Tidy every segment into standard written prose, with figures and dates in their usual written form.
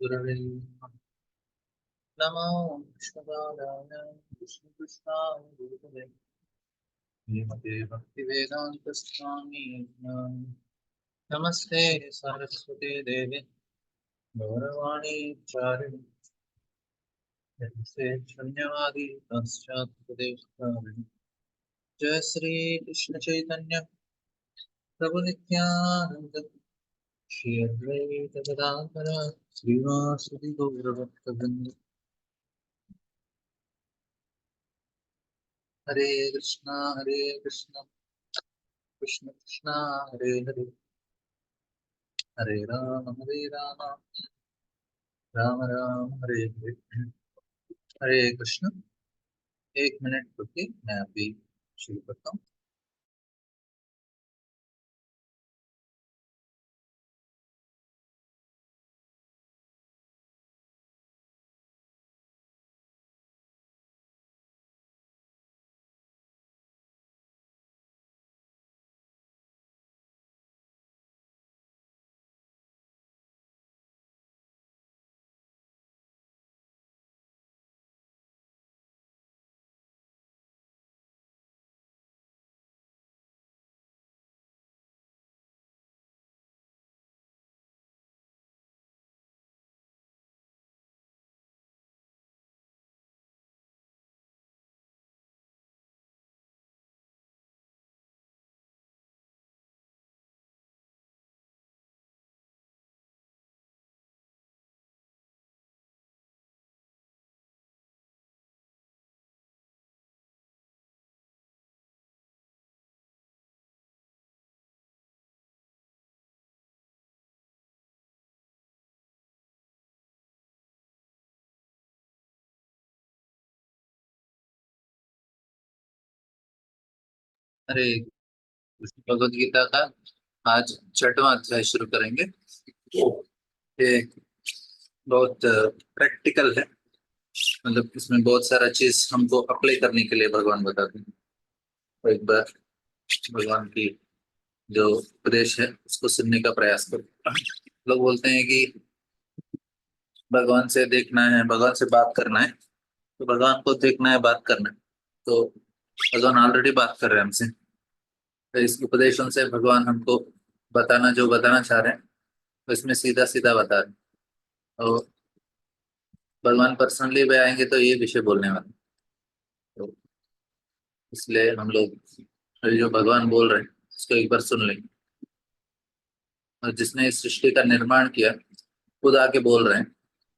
गुरवे नमो विष्णुपादाय विष्णुकृष्णाय गुरुवे श्रीमते भक्तिवेदान्तस्वामी नमस्ते सरस्वती देवी गौरवाणी चारिणी जगत्से शून्यवादी पाश्चात्प्रदेशकारिणि जय श्री कृष्ण चैतन्य प्रभु नित्यानंद श्री अद्वैत गदाधर श्रीवासुदेव गौरभक्तवृंद हरे कृष्णा कृष्ण कृष्ण हरे हरे हरे राम राम राम हरे हरे। हरे कृष्ण। एक मिनट रुकिए, मैं अभी शुरू करता हूँ। हरे कृष्ण। भगवद गीता का आज छठवां अध्याय शुरू करेंगे। ये बहुत प्रैक्टिकल है, मतलब इसमें बहुत सारा चीज हमको अप्लाई करने के लिए भगवान बताते हैं। तो एक बार भगवान की जो उपदेश है उसको सुनने का प्रयास करो। लोग बोलते हैं कि भगवान से देखना है, भगवान से बात करना है, तो भगवान को देखना है, बात करना है। तो भगवान ऑलरेडी बात कर रहे हैं हमसे। तो इस उपदेशों से भगवान हमको बताना जो बताना चाह रहे हैं तो इसमें सीधा सीधा बता रहे हैं। तो भगवान पर्सनली भी आएंगे तो ये विषय बोलने वाले हैं। तो इसलिए हम लोग जो भगवान बोल रहे हैं उसको एक बार सुन लेंगे। और जिसने इस सृष्टि का निर्माण किया खुद आके बोल रहे हैं,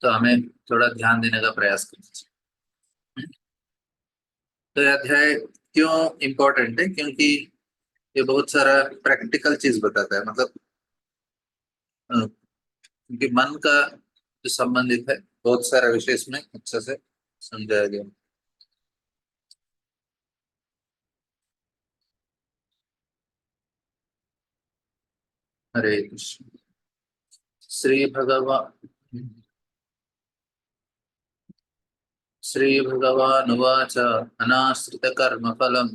तो हमें थोड़ा ध्यान देने का प्रयास करना चाहिए। तो ये अध्याय क्यों इम्पोर्टेंट है? क्योंकि ये बहुत सारा प्रैक्टिकल चीज बताता है। मतलब क्योंकि मन का जो संबंधित है बहुत सारा विषय इसमें अच्छे से समझाया गया। हरे कृष्ण। श्री भगवान श्री भगवानुवाच अनाश्रित कर्म फलम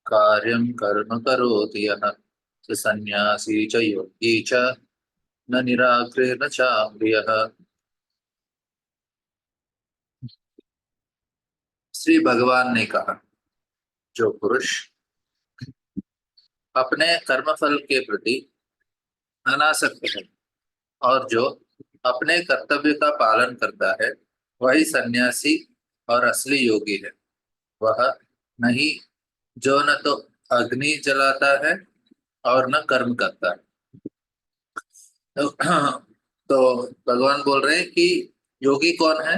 कार्यं कर्म करोति यः स सन्यासी च योगी च न निराग्रेण चाप्रियः। श्री भगवान ने कहा, जो पुरुष अपने कर्मफल के प्रति अनासक्त है और जो अपने कर्तव्य का पालन करता है वही सन्यासी और असली योगी है। वह नहीं जो न तो अग्नि जलाता है और न कर्म करता है। तो, तो भगवान बोल रहे हैं कि योगी कौन है?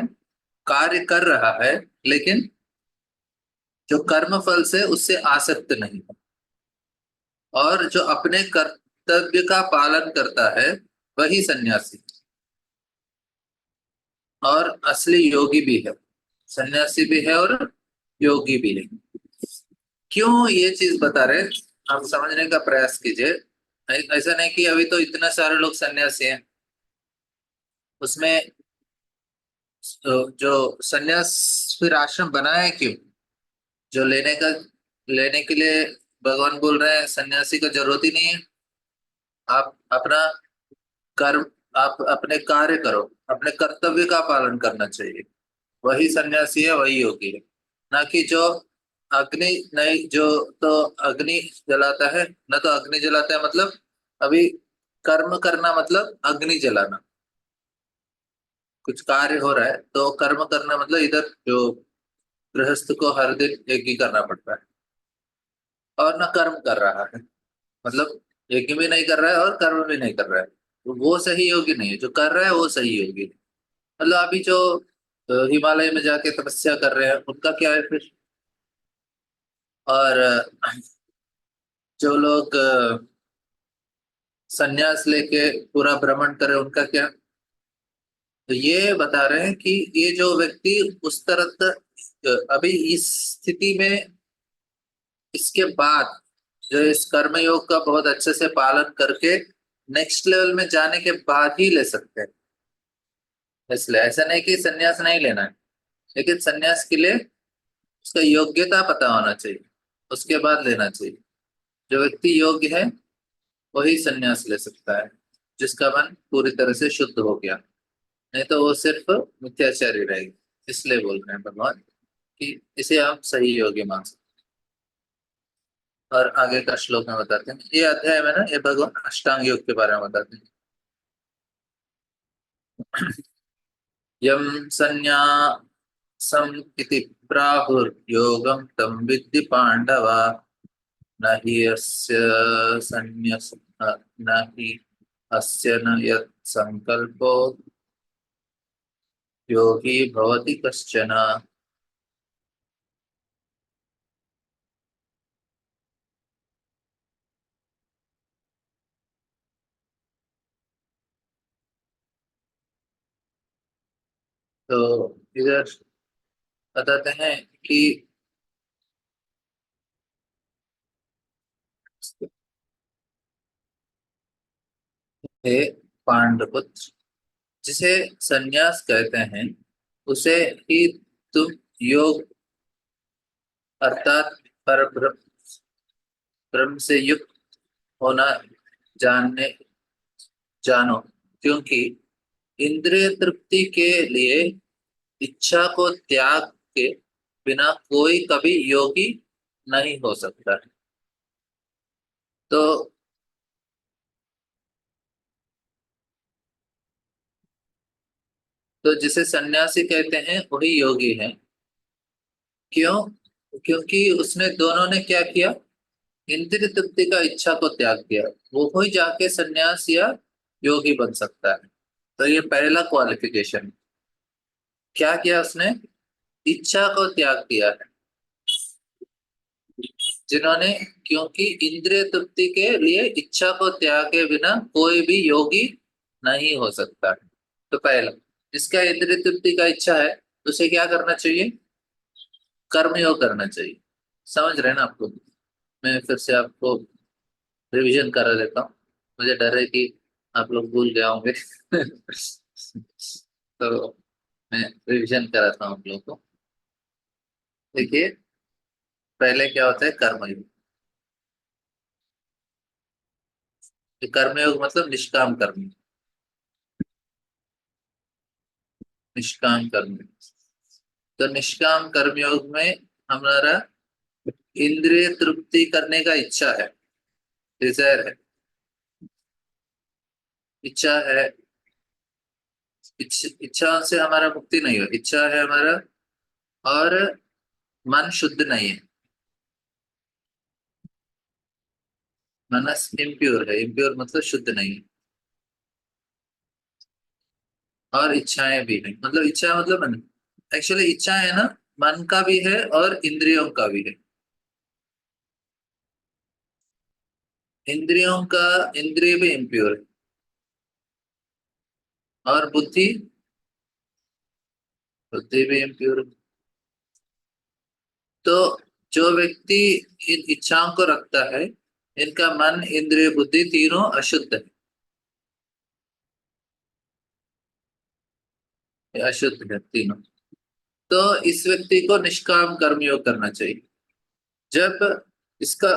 कार्य कर रहा है लेकिन जो कर्म फल से उससे आसक्त नहीं है, और जो अपने कर्तव्य का पालन करता है वही सन्यासी और असली योगी भी है। सन्यासी भी है और योगी भी है। क्यों ये चीज बता रहे हैं, आप समझने का प्रयास कीजिए। ऐसा नहीं कि अभी तो इतने सारे लोग सन्यासी हैं, उसमें जो सन्यास फिर आश्रम बनाया क्यों? जो लेने के लिए भगवान बोल रहे हैं सन्यासी का जरूरत ही नहीं है। आप अपना कर्म आप अपने कार्य करो, अपने कर्तव्य का पालन करना चाहिए, वही सन्यासी है, वही योगी है। ना कि जो अग्नि नहीं, जो तो अग्नि जलाता है, न तो अग्नि जलाता है मतलब अभी कर्म करना मतलब अग्नि जलाना, कुछ कार्य हो रहा है तो कर्म करना मतलब इधर जो गृहस्थ को हर दिन एक ही करना पड़ता है, और न कर्म कर रहा है, मतलब यज्ञ भी नहीं कर रहा है और कर्म भी नहीं कर रहा है, तो वो सही योगी नहीं है। जो कर रहा है वो सही योगी है। मतलब अभी जो हिमालय में जाके तपस्या कर रहे हैं उनका क्या है फिर, और जो लोग संन्यास लेके पूरा भ्रमण करे उनका क्या। तो ये बता रहे हैं कि ये जो व्यक्ति उस तरह अभी इस स्थिति में, इसके बाद जो इस कर्म योग का बहुत अच्छे से पालन करके नेक्स्ट लेवल में जाने के बाद ही ले सकते हैं। इसलिए ऐसा नहीं कि संन्यास नहीं लेना है, लेकिन संन्यास के लिए उसका योग्यता पता होना चाहिए, उसके बाद लेना चाहिए। जो व्यक्ति योग्य है वही संन्यास ले सकता है, जिसका मन पूरी तरह से शुद्ध हो गया, नहीं तो वो सिर्फ मिथ्याचारी रहेगी। इसलिए बोल रहे हैं भगवान कि इसे आप सही योग्य मान सकते हैं। और आगे का श्लोक में बताते हैं, ये अध्याय में ना ये भगवान अष्टांग योग के बारे में बताते हैं। यम संन्यासम इति प्राहुर्योगम तम विद्धि पांडव, न हि अस्य संन्यास न हि अस्य न यत् संकल्पो योगी भवति कश्चन। तो इधर बताते हैं कि हे पांडुपुत्र, जिसे संन्यास कहते हैं उसे ही तुम योग अर्थात पर ब्रह्म से युक्त होना जानने जानो, क्योंकि इंद्रिय तृप्ति के लिए इच्छा को त्याग के बिना कोई कभी योगी नहीं हो सकता। तो जिसे सन्यासी कहते हैं वही योगी है। क्यों? क्योंकि उसने, दोनों ने क्या किया, इंद्रिय तृप्ति का इच्छा को त्याग दिया, वो ही जाके सन्यास या योगी बन सकता है। तो ये पहला क्वालिफिकेशन। क्या किया उसने? इच्छा को त्याग दिया है। जिन्होंने, क्योंकि इंद्रिय तृप्ति के लिए इच्छा को त्याग के बिना कोई भी योगी नहीं हो सकता है। तो पहला, जिसका इंद्रिय तृप्ति का इच्छा है उसे क्या करना चाहिए? कर्मयोग करना चाहिए। समझ रहे हैं ना आपको? मैं फिर से आपको रिवीजन करा देता हूँ, मुझे डर है कि आप लोग भूल गए होंगे। तो मैं रिवीजन कराता हूँ आप लोगों को। देखिए, पहले क्या होता है? कर्मयोग। ये कर्मयोग मतलब निष्काम कर्म, निष्काम कर्म। तो निष्काम कर्मयोग में हमारा इंद्रिय तृप्ति करने का इच्छा है, डिजायर है, इच्छा है। इच्छा से हमारा मुक्ति नहीं हो, इच्छा है हमारा, और मन शुद्ध नहीं है, मनस इम्प्योर है। इम्प्योर मतलब शुद्ध नहीं है, और इच्छाएं भी नहीं, मतलब इच्छा मतलब मन। एक्चुअली इच्छा है ना, मन का भी है और इंद्रियों का भी है। इंद्रियों का, इंद्रिय भी इम्प्योर है, और बुद्धि, बुद्धि भी इम्प्योर है। तो जो व्यक्ति इन इच्छाओं को रखता है, इनका मन, इंद्रिय, बुद्धि तीनों अशुद्ध है, ये अशुद्ध है तीनों। तो इस व्यक्ति को निष्काम कर्मयोग करना चाहिए। जब इसका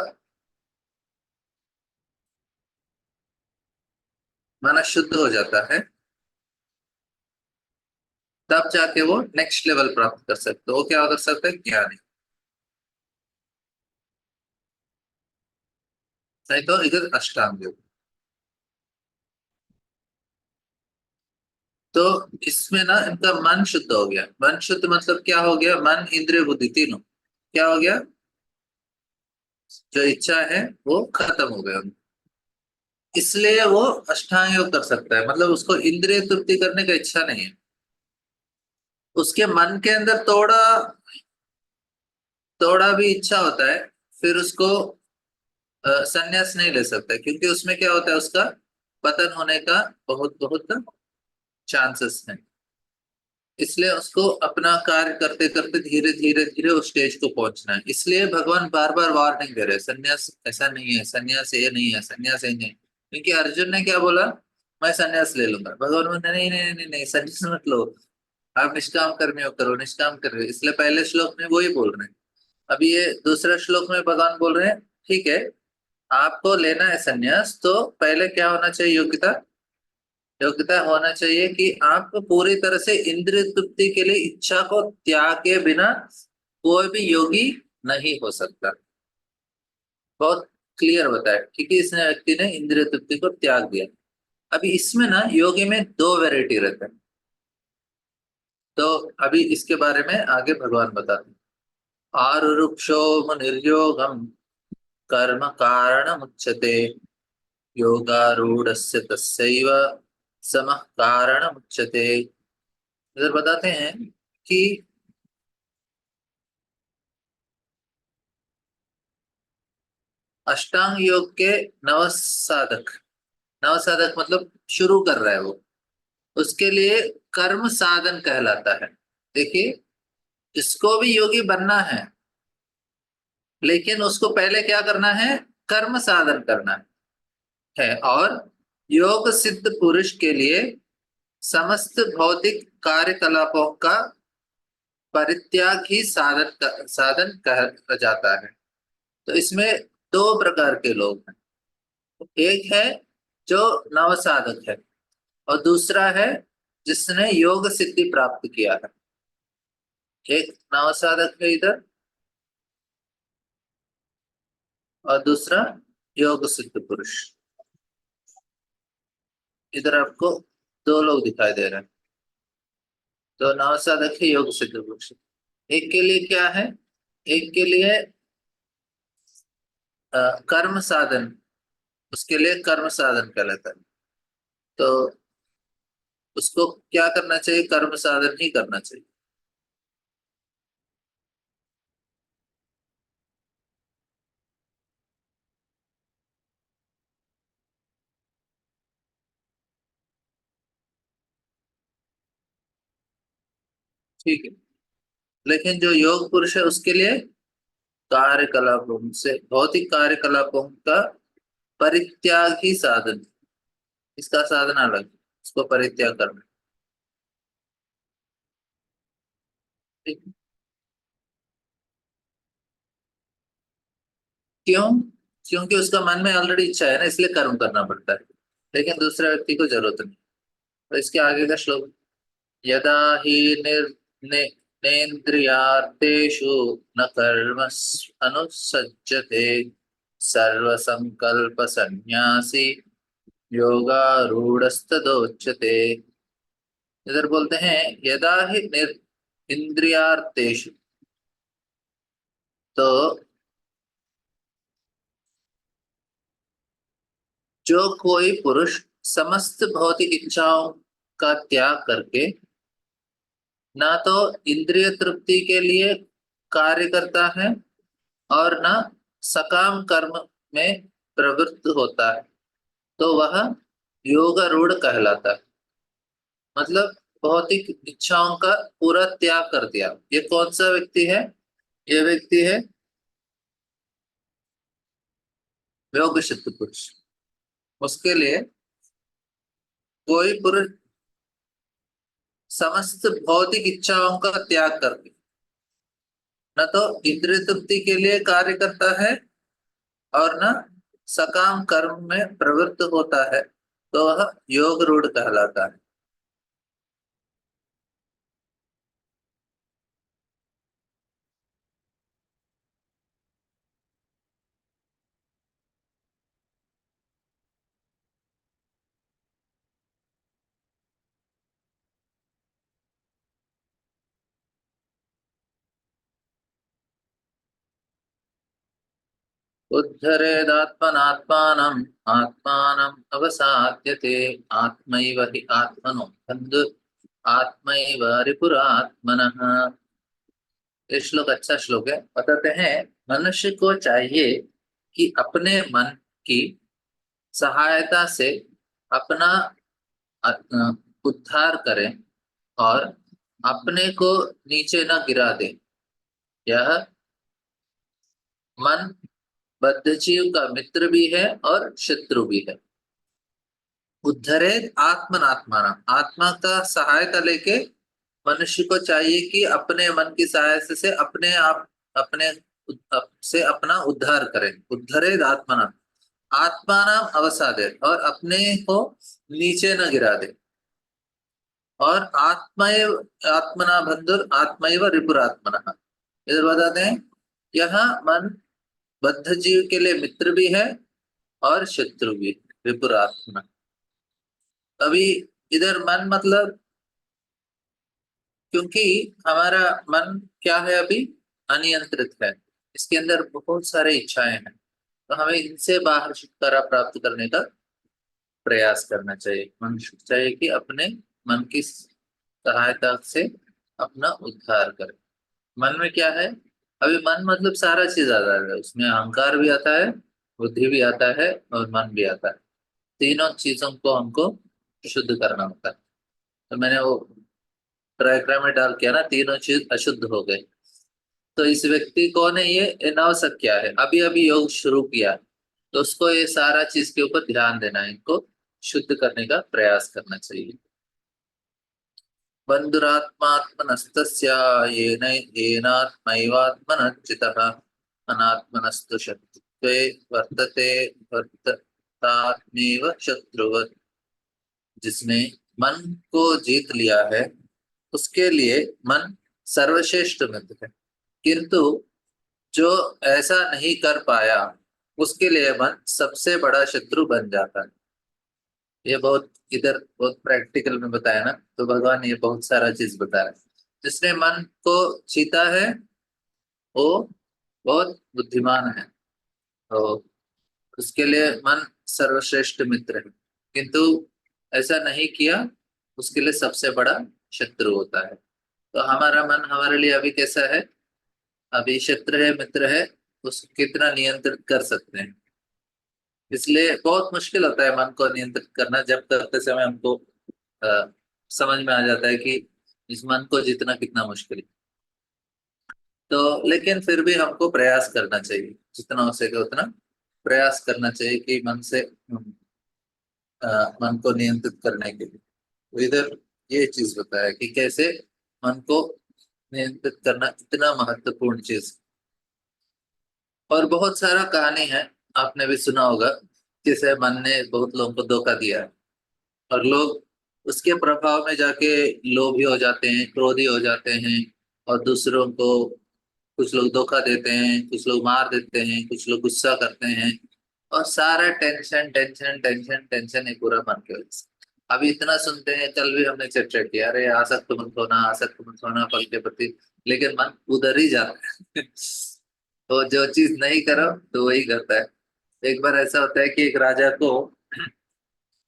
मन शुद्ध हो जाता है तब जाके वो नेक्स्ट लेवल प्राप्त कर सकते हो। वो क्या कर सकते हैं? ज्ञानी। नहीं तो इधर अष्टांग योग। तो इसमें ना इनका मन शुद्ध हो गया। मन शुद्ध मतलब क्या हो गया? मन, इंद्रिय, बुद्धि तीनों क्या हो गया? जो इच्छा है वो खत्म हो गया। इसलिए वो अष्टांग योग कर सकता है। मतलब उसको इंद्रिय तृप्ति करने का इच्छा नहीं है। उसके मन के अंदर थोड़ा थोड़ा भी इच्छा होता है, फिर उसको संन्यास नहीं ले सकता, क्योंकि उसमें क्या होता है, उसका पतन होने का बहुत बहुत चांसेस है। इसलिए उसको अपना कार्य करते करते धीरे धीरे धीरे उस स्टेज को पहुंचना है। इसलिए भगवान बार बार वार्निंग दे रहे हैं, संन्यास ऐसा नहीं है, संन्यास ये नहीं है, संन्यास ये नहीं है। क्योंकि अर्जुन ने क्या बोला? मैं संन्यास ले लूंगा। भगवान बोले नहीं नहीं नहीं नहीं, संन्यास मत लो, आप निष्काम कर्मियों करो, निष्काम करो। इसलिए पहले श्लोक में वो ही बोल रहे हैं। अभी ये दूसरे श्लोक में भगवान बोल रहे हैं, ठीक है, आपको लेना है संन्यास, तो पहले क्या होना चाहिए? योग्यता। योग्यता होना चाहिए कि आप पूरी तरह से इंद्रिय तृप्ति के लिए इच्छा को त्यागे बिना कोई भी योगी नहीं हो सकता। बहुत क्लियर बताया, क्योंकि इस व्यक्ति ने इंद्रिय तृप्ति को त्याग दिया। अभी इसमें ना योगी में दो वैरायटी रहते हैं। तो अभी इसके बारे में आगे भगवान बताते हैं। आरुरुक्षो निर्योगम कर्म कारण मुच्यते, योगारूढ़स्य तस्यैव समः कारण मुच्यते। इधर बताते हैं कि अष्टांग योग के नवसाधक, नवसाधक मतलब शुरू कर रहा है वो, उसके लिए कर्म साधन कहलाता है। देखिए, इसको भी योगी बनना लेकिन उसको पहले क्या करना है? कर्म साधन करना है। और योग सिद्ध पुरुष के लिए समस्त भौतिक कार्यकलापों का परित्याग ही साधन कहा जाता है। तो इसमें दो प्रकार के लोग हैं। एक है जो नवसाधक है, और दूसरा है जिसने योग सिद्धि प्राप्त किया है। एक नवसाधक है इधर, और दूसरा योग सिद्ध पुरुष। इधर आपको दो लोग दिखाई दे रहे हैं। तो नवसाधक है, योग सिद्ध पुरुष। एक के लिए क्या है? एक के लिए कर्म साधन, उसके लिए कर्म साधन कहलाता है। तो उसको क्या करना चाहिए? कर्म साधन ही करना चाहिए। ठीक है। लेकिन जो योग पुरुष है उसके लिए कार्यकलापों से, भौतिक कार्यकलापों का परित्याग ही साधन। इसका साधन अलग, इसको परित्याग करना। ठीक है? क्यों? क्योंकि उसका मन में ऑलरेडी इच्छा है ना, इसलिए कर्म करना पड़ता है। लेकिन दूसरे व्यक्ति को जरूरत नहीं। तो इसके आगे का श्लोक, यदा ही नेन्द्रियार्थेषु न कर्म अनुसज्जते, सर्वसंकल्प संन्यासी योगारूढ़स्तदोच्यते। इधर बोलते हैं यदा ही इंद्रियार्थेषु। तो जो कोई पुरुष समस्त भौतिक इच्छाओं का त्याग करके ना तो इंद्रिय तृप्ति के लिए कार्य करता है, और ना सकाम कर्म में प्रवृत्त होता है, तो वह योगारूढ़ कहलाता है। मतलब भौतिक इच्छाओं का पूरा त्याग कर दिया। ये कौन सा व्यक्ति है? ये व्यक्ति है योग सिद्ध पुरुष। उसके लिए कोई पुरुष समस्त भौतिक इच्छाओं का त्याग करके न तो इंद्रिय तृप्ति के लिए कार्य करता है, और न सकाम कर्म में प्रवृत्त होता है, तो वह योग रूढ़ कहलाता है। उद्धरेदात्मनात्मानम् आत्मानम् अवसाद्यते आत्मैव हि आत्मनो बन्धु आत्मैव रिपुरात्मनः। ये श्लोक अच्छा श्लोक है। बताते हैं मनुष्य को चाहिए कि अपने मन की सहायता से अपना उद्धार करें और अपने को नीचे न गिरा दे। यह मन बद्धजीव का मित्र भी है और शत्रु भी है। उद्धरे आत्मनात्माना, आत्मा का सहायता लेके मनुष्य को चाहिए कि अपने मन की सहायता से अपने आप अपने से अपना उद्धार करें। उद्धरे आत्मना, आत्मा नाम अवसादे, और अपने को नीचे न गिरा दे। और आत्मैव आत्मना बंधुर आत्मैव रिपुरात्मनः। इधर बताते हैं यह मन बद्ध जीव के लिए मित्र भी है और शत्रु भी, विपुरात्मा। अभी इधर मन मतलब, क्योंकि हमारा मन क्या है अभी, अनियंत्रित है। इसके अंदर बहुत सारे इच्छाएं हैं, तो हमें इनसे बाहर छुटकारा प्राप्त करने का प्रयास करना चाहिए। मनुष्य चाहिए कि अपने मन की सहायता से अपना उद्धार करे। मन में क्या है अभी, मन मतलब सारा चीज आता है, उसमें अहंकार भी आता है, बुद्धि भी आता है और मन भी आता है। तीनों चीजों को हमको शुद्ध करना होता है। तो मैंने वो डायग्राम में डाल किया ना, तीनों चीज अशुद्ध हो गए। तो इस व्यक्ति कौन है, ये नवसक क्या है, अभी अभी योग शुरू किया, तो उसको ये सारा चीज के ऊपर ध्यान देना है, इनको शुद्ध करने का प्रयास करना चाहिए। बंधुरात्मात्मनस्तस्य येन येनात्मैवात्मनश्चितः अनात्मनस्तु शत्रुत्वे वर्तते वर्ततात्मेव शत्रुवत्। जिसने मन को जीत लिया है उसके लिए मन सर्वश्रेष्ठ मित्र है, किंतु जो ऐसा नहीं कर पाया उसके लिए मन सबसे बड़ा शत्रु बन जाता है। ये बहुत इधर बहुत प्रैक्टिकल में बताया ना, तो भगवान ये बहुत सारा चीज बताया। जिसने मन को जीता है वो बहुत बुद्धिमान है, तो उसके लिए मन सर्वश्रेष्ठ मित्र है, किंतु ऐसा नहीं किया उसके लिए सबसे बड़ा शत्रु होता है। तो हमारा मन हमारे लिए अभी कैसा है, अभी शत्रु है मित्र है, उसको कितना नियंत्रित कर सकते हैं। इसलिए बहुत मुश्किल होता है मन को नियंत्रित करना, जब करते समय हमको समझ में आ जाता है कि इस मन को जीतना कितना मुश्किल है। तो लेकिन फिर भी हमको प्रयास करना चाहिए, जितना हो सके उतना प्रयास करना चाहिए कि मन से मन को नियंत्रित करने के लिए। तो इधर ये चीज बताया कि कैसे मन को नियंत्रित करना इतना महत्वपूर्ण चीज। और बहुत सारा कहानी है, आपने भी सुना होगा, जैसे मन ने बहुत लोगों को धोखा दिया है और लोग उसके प्रभाव में जाके लोभी हो जाते हैं, क्रोधी हो जाते हैं, और दूसरों को कुछ लोग धोखा देते हैं, कुछ लोग मार देते हैं, कुछ लोग गुस्सा करते हैं, और सारा टेंशन टेंशन टेंशन टेंशन है पूरा मन के वजह से। अभी इतना सुनते हैं, कल भी हमने चर्चा किया, अरे आसक्त मत होना, आसक्त मत होना फल के प्रति, लेकिन मन उधर ही जाता है। तो जो चीज नहीं करो तो वही करता है। एक बार ऐसा होता है कि एक राजा को,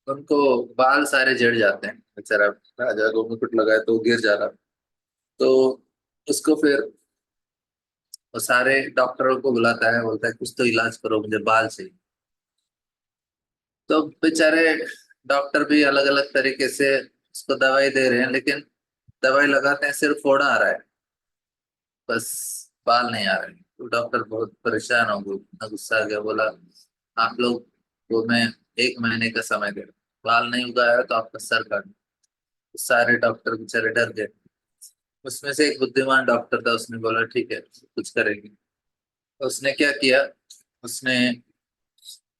उनको बाल सारे झड़ जाते हैं, बेचारा राजा को मुकुट लगाए तो वो गिर जा रहा, तो उसको फिर वो सारे डॉक्टरों को बुलाता है, बोलता है कुछ तो इलाज करो, मुझे बाल चाहिए। तो बेचारे डॉक्टर भी अलग अलग तरीके से उसको दवाई दे रहे हैं, लेकिन दवाई लगाते हैं सिर्फ फोड़ा आ रहा है, बस बाल नहीं आ रहे। तो डॉक्टर बहुत परेशान हो गए, इतना गुस्सा आ गया, बोला आप लोग को मैं 1 महीने का समय दे रहा हूं, बाल नहीं उगाया तो आपका सर काट। सारे डॉक्टर बेचारे डर गए। उसमें से एक बुद्धिमान डॉक्टर था, उसने बोला ठीक है कुछ करेंगे। उसने क्या किया, उसने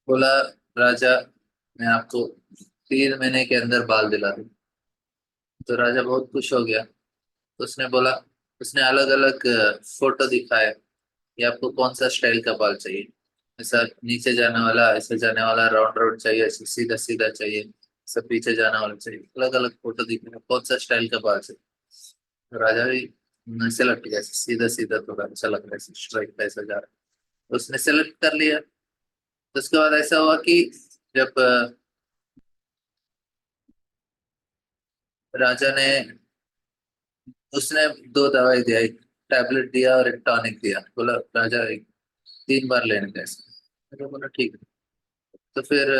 बोला राजा मैं आपको 3 महीने के अंदर बाल दिला दूं। तो राजा बहुत खुश हो गया। तो उसने बोला, उसने अलग अलग फोटो दिखाए कि आपको कौन सा स्टाइल का बाल चाहिए, ऐसा नीचे जाने वाला, ऐसे जाने वाला, राउंड राउंड चाहिए, ऐसे सीधा सीधा चाहिए, सब पीछे जाने वाला चाहिए, अलग अलग फोटो दिखाए कौन सा स्टाइल का बाल चाहिए। तो राजा भी ऐसे लग गया, सीधा सीधा थोड़ा अच्छा लग रहा है, स्ट्राइक पैसा जा रहा है। उसने सेलेक्ट कर लिया। तो उसके बाद ऐसा हुआ कि जब राजा ने, उसने दो दवाई दिया, एक टैबलेट दिया और एक टॉनिक दिया। बोला राजा एक 3 बार लेने का इसको। मैंने बोला ठीक है। तो फिर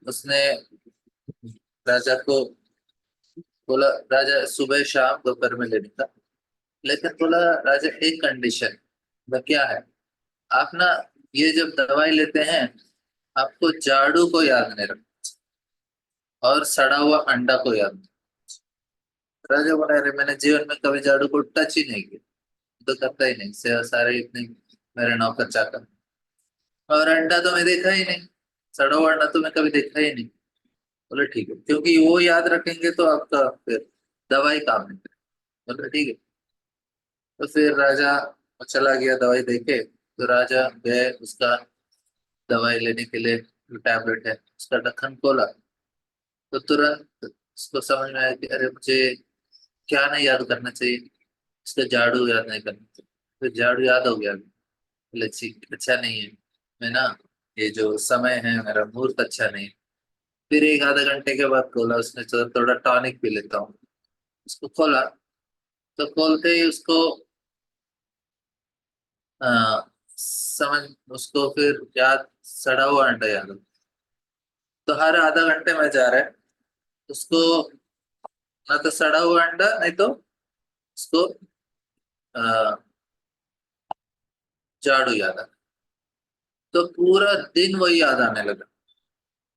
उसने राजा को बोला, राजा सुबह शाम दोपहर में लेने का। लेकिन बोला राजा एक कंडीशन। बोला क्या है? आप ना ये जब दवाई लेते हैं, आपको जाड़ू को याद नहीं रखना और सड़ा हुआ अंडा को याद नहीं। राजा बोला अरे मैंने जीवन में कभी जाड़ू को टच ही नहीं किया, तो करता ही नहीं से सारे इतने मेरे नौकर चाकर। और अंडा तो मैं देखा ही नहीं, सड़ा हुआ अंडा तो मैं कभी देखा ही नहीं। बोले ठीक है, क्योंकि वो याद रखेंगे तो आपका फिर दवाई काम नहीं करेगी। बोले ठीक है। तो फिर राजा चला गया दवाई देके। तो राजा गए उसका दवाई लेने के लिए, जो टैबलेट है उसका ढक्कन खोला। तो तुरंत उसको समझ में आया कि अरे मुझे क्या नहीं याद करना चाहिए, इसका झाड़ू याद नहीं करना चाहिए। फिर झाड़ू याद हो गया। बोले ठीक अच्छा नहीं है, मैं ना ये जो समय है मेरा मुहूर्त अच्छा नहीं है। फिर एक आधा घंटे के बाद खोला उसने, चलो थोड़ा टॉनिक पी लेता हूँ। उसको खोला। तो खोलते ही उसको आ, समझ, उसको फिर याद, सड़ा हुआ अंडा याद हो। तो हर आधा घंटे में जा रहा है उसको, ना तो सड़ा हुआ अंडा नहीं तो उसको आ, झाड़ू याद आ। तो पूरा दिन वही याद आने लगा।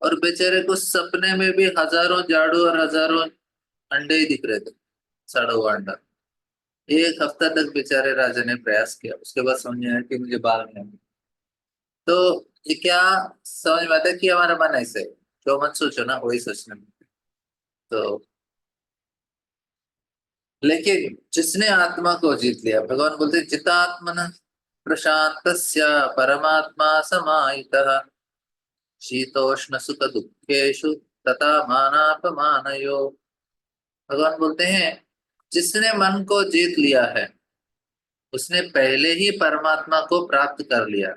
और बेचारे को सपने में भी हजारों झाड़ू और हजारों अंडे ही दिख रहे थे, सड़ा हुआ अंडा। एक हफ्ता तक बेचारे राजा ने प्रयास किया, उसके बाद समझ में आया कि मुझे बाल नहीं आने। तो ये क्या समझ में आता है कि हमारा मन ऐसे है, जो मन सोचो ना वही सोचने में। तो लेकिन जिसने आत्मा को जीत लिया, भगवान बोलते जितात्मन प्रशांतस्य परमात्मा समाहितः शीतोष्ण सुख दुखेषु तथा मानापमानयो। भगवान बोलते हैं जिसने मन को जीत लिया है उसने पहले ही परमात्मा को प्राप्त कर लिया,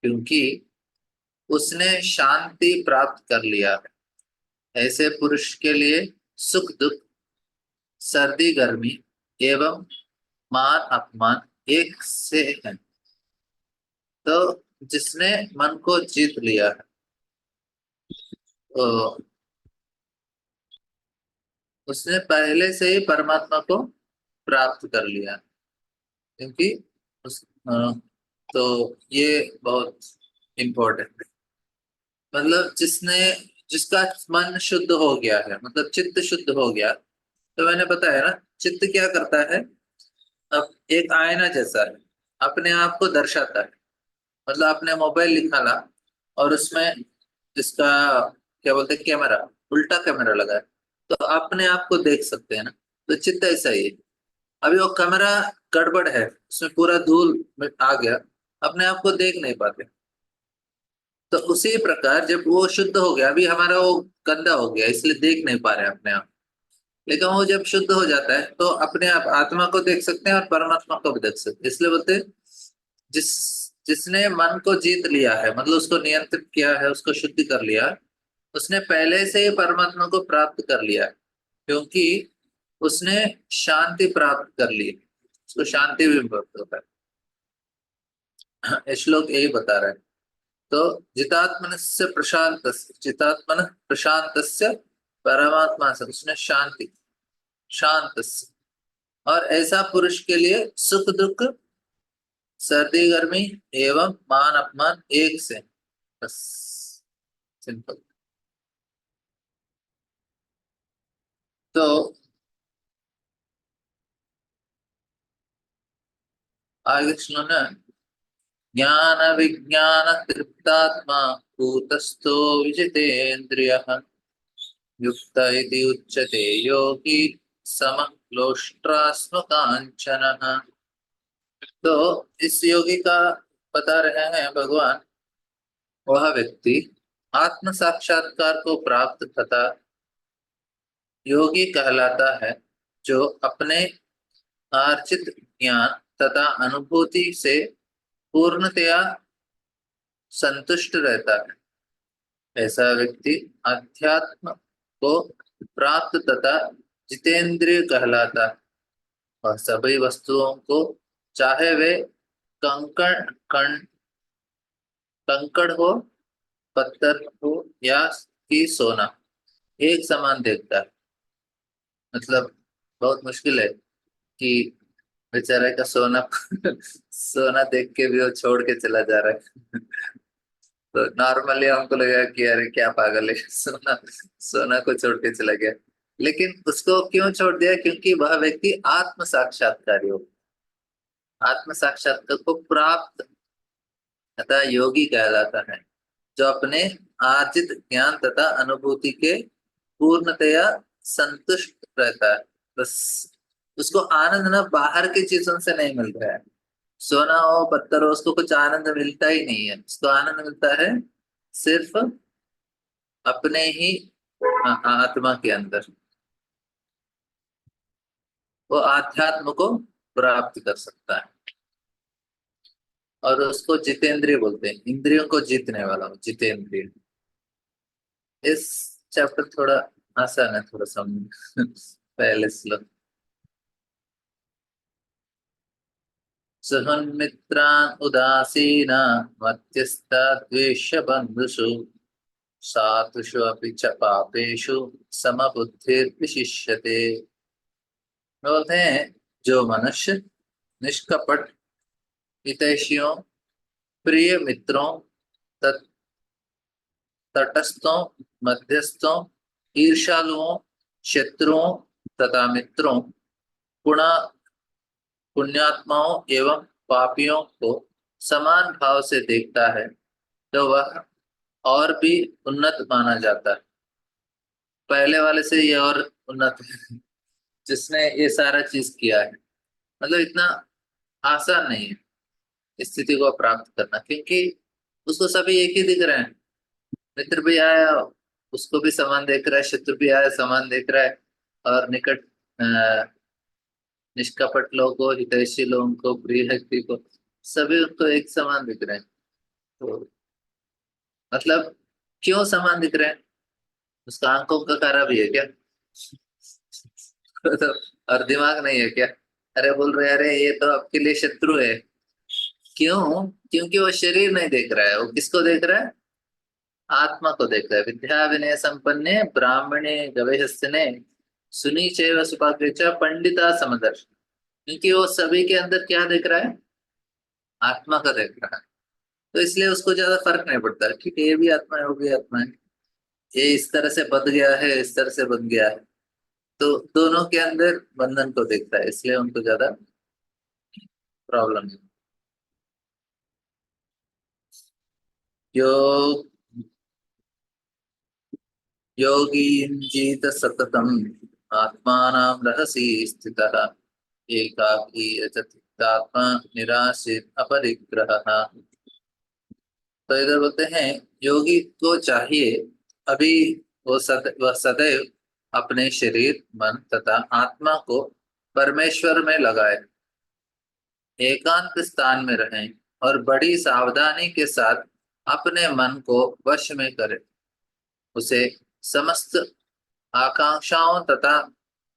क्योंकि उसने शांति प्राप्त कर लिया है। ऐसे पुरुष के लिए सुख दुख, सर्दी गर्मी एवं मान अपमान एक से है। तो जिसने मन को जीत लिया है, तो उसने पहले से ही परमात्मा को प्राप्त कर लिया है। क्योंकि तो ये बहुत इम्पोर्टेंट है। मतलब जिसका मन शुद्ध हो गया है, मतलब चित्त शुद्ध हो गया। तो मैंने बताया ना, चित्त क्या करता है, अब एक आईना जैसा है, अपने आप को दर्शाता है। मतलब आपने मोबाइल निकाला और उसमें इसका क्या बोलते हैं, कैमरा, उल्टा कैमरा लगा है, तो अपने आप को देख सकते हैं ना। तो चित्त ऐसा ही है। अभी वो कैमरा गड़बड़ है, उसमें पूरा धूल में आ गया, अपने आप को देख नहीं पाते। तो उसी प्रकार जब वो शुद्ध हो गया, अभी हमारा वो गंदा हो गया इसलिए देख नहीं पा रहे अपने आप। लेकिन वो जब शुद्ध हो जाता है तो अपने आप आत्मा को देख सकते हैं और परमात्मा को भी देख सकते हैं। इसलिए बोलते हैं जिस जिसने मन को जीत लिया है, मतलब उसको नियंत्रित किया है, उसको शुद्ध कर लिया, उसने पहले से ही परमात्मा को प्राप्त कर लिया है, क्योंकि उसने शांति प्राप्त कर ली। उसको शांति भी प्राप्त होता है। ये श्लोक यही बता रहा है। तो जितात्मनस्य प्रशांत, जितात्मन प्रशांत परमात्मा से उसने शांति, शांत। और ऐसा पुरुष के लिए सुख दुख, सर्दी गर्मी एवं मान अपमान एक से, बस, सिंपल। तो आगे सुनो ना। ज्ञान विज्ञान तृप्तात्मा भूतस्थो विजितेन्द्रियः युक्त इति उच्यते योगी समलोष्ट्रास्मकाञ्चनः। तो इस योगी का बता रहे हैं भगवान, वह व्यक्ति आत्म साक्षात्कार को प्राप्त तथा योगी कहलाता है, जो अपने अर्जित ज्ञान तथा अनुभूति से पूर्णतया संतुष्ट रहता है, ऐसा व्यक्ति अध्यात्म को प्राप्त तथा जितेंद्रिय कहलाता है। और सभी वस्तुओं को, चाहे वे कंकड़ कण कंकड़ हो, पत्थर हो या कि सोना, एक समान देखता है। मतलब बहुत मुश्किल है कि बेचारे का सोना सोना देख के भी वो छोड़ के चला जा रहा है। तो नॉर्मली हमको लगेगा कि अरे क्या पागल है, सोना सोना को छोड़ के चला गया। लेकिन उसको क्यों छोड़ दिया? क्योंकि वह व्यक्ति आत्म साक्षात्कारी हो, आत्म साक्षात्कार को प्राप्त तथा योगी कहलाता है, जो अपने आर्जित ज्ञान तथा अनुभूति के पूर्णतया संतुष्ट रहता है। बस उसको आनंद ना बाहर की चीजों से नहीं मिल रहा है, सोना हो पत्थर हो, उसको कुछ आनंद मिलता ही नहीं है। उसको आनंद मिलता है सिर्फ अपने ही आत्मा के अंदर। वो आध्यात्म को प्राप्त कर सकता है, और उसको जितेंद्रिय बोलते हैं, इंद्रियों को जीतने वाला जितेंद्रिय। इस चैप्टर थोड़ा आसान है, थोड़ा समझ पहले श्लोक। सहन्मित्रान् उदासीना मध्यस्था द्वेष्य बन्धुषु सातुषु अपि च पापेषु समबुद्धिर्विशिष्यते। बोलते हैं जो मनुष्य निष्कपट, हितैषियों, प्रिय मित्रों, तटस्थों, मध्यस्थों, ईर्ष्यालुओं, शत्रुओं तथा मित्रों, गुण पुण्यात्माओं एवं पापियों को समान भाव से देखता है, तो वह और भी उन्नत माना जाता है। पहले वाले से ये और उन्नत है, जिसने ये सारा चीज किया है। मतलब इतना आसान नहीं है इस स्थिति को प्राप्त करना, क्योंकि उसको सभी एक ही दिख रहे हैं। मित्र भी आया, उसको भी समान देख रहा है, शत्रु भी आया समान देख रहा है, और निकट निष्कपट लोगों को, हितैषी लोगों को, प्रिय व्यक्ति को, सभी उनको एक समान दिख रहे हैं। तो मतलब क्यों समान दिख रहे हैं? उसका आंखों का कारा भी है क्या? तो और दिमाग नहीं है क्या? अरे बोल रहे अरे ये तो आपके लिए शत्रु है। क्यों? क्योंकि वो शरीर नहीं देख रहा है, वो किसको देख रहा है? आत्मा को देख रहा है। विद्या विनय संपन्ने ब्राह्मणे गवेहस्तिने सुनी चैव सुपाग्रे च पंडिता समदर्श। क्योंकि वो सभी के अंदर क्या देख रहा है? आत्मा का देख रहा है। तो इसलिए उसको ज्यादा फर्क नहीं पड़ता कि ये भी आत्मा है वो भी आत्मा है, ये इस तरह से बद गया है इस तरह से बन गया है। तो दोनों के अंदर बंधन को देखता है, इसलिए उनको ज्यादा प्रॉब्लम है। योग योगींजीत सततम आत्मानां रहसि स्थितः एकाकी अचित्तात्मा निराशित अपरिग्रहः। तो इधर बोलते हैं योगी को चाहिए अभी वह सदैव अपने शरीर, मन तथा आत्मा को परमेश्वर में लगाए, एकांत स्थान में रहें और बड़ी सावधानी के साथ अपने मन को वश में करें। उसे समस्त आकांक्षाओं तथा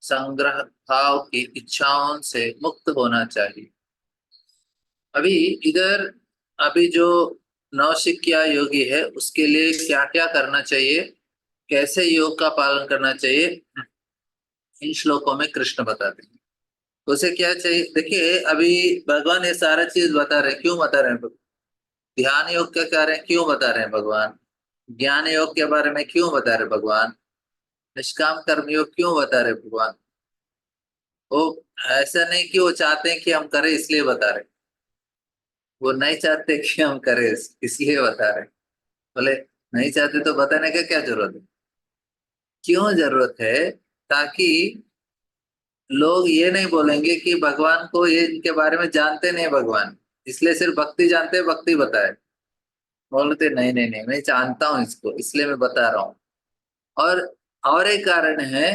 संग्रह भाव की इच्छाओं से मुक्त होना चाहिए। अभी इधर अभी जो नौसिखिया योगी है उसके लिए क्या क्या करना चाहिए, कैसे योग का पालन करना चाहिए, इन श्लोकों में कृष्ण बताते हैं। उसे क्या चाहिए? देखिए अभी भगवान ये सारा चीज बता रहे हैं, क्यों बता रहे हैं? ध्यान योग क्या कह रहे हैं, क्यों बता रहे हैं भगवान? ज्ञान योग के बारे में क्यों बता रहे भगवान? निष्काम कर्म योग क्यों बता रहे भगवान? वो ऐसा नहीं कि वो चाहते हैं कि हम करें इसलिए बता रहे, वो नहीं चाहते कि हम करें इसलिए बता रहे। बोले नहीं चाहते तो बताने का क्या जरूरत है? क्यों जरूरत है? ताकि लोग ये नहीं बोलेंगे कि भगवान को ये इनके बारे में जानते नहीं भगवान, इसलिए सिर्फ भक्ति जानते हैं, भक्ति बताए। बोलते नहीं नहीं नहीं मैं जानता हूँ इसको इसलिए मैं बता रहा हूँ। और एक कारण है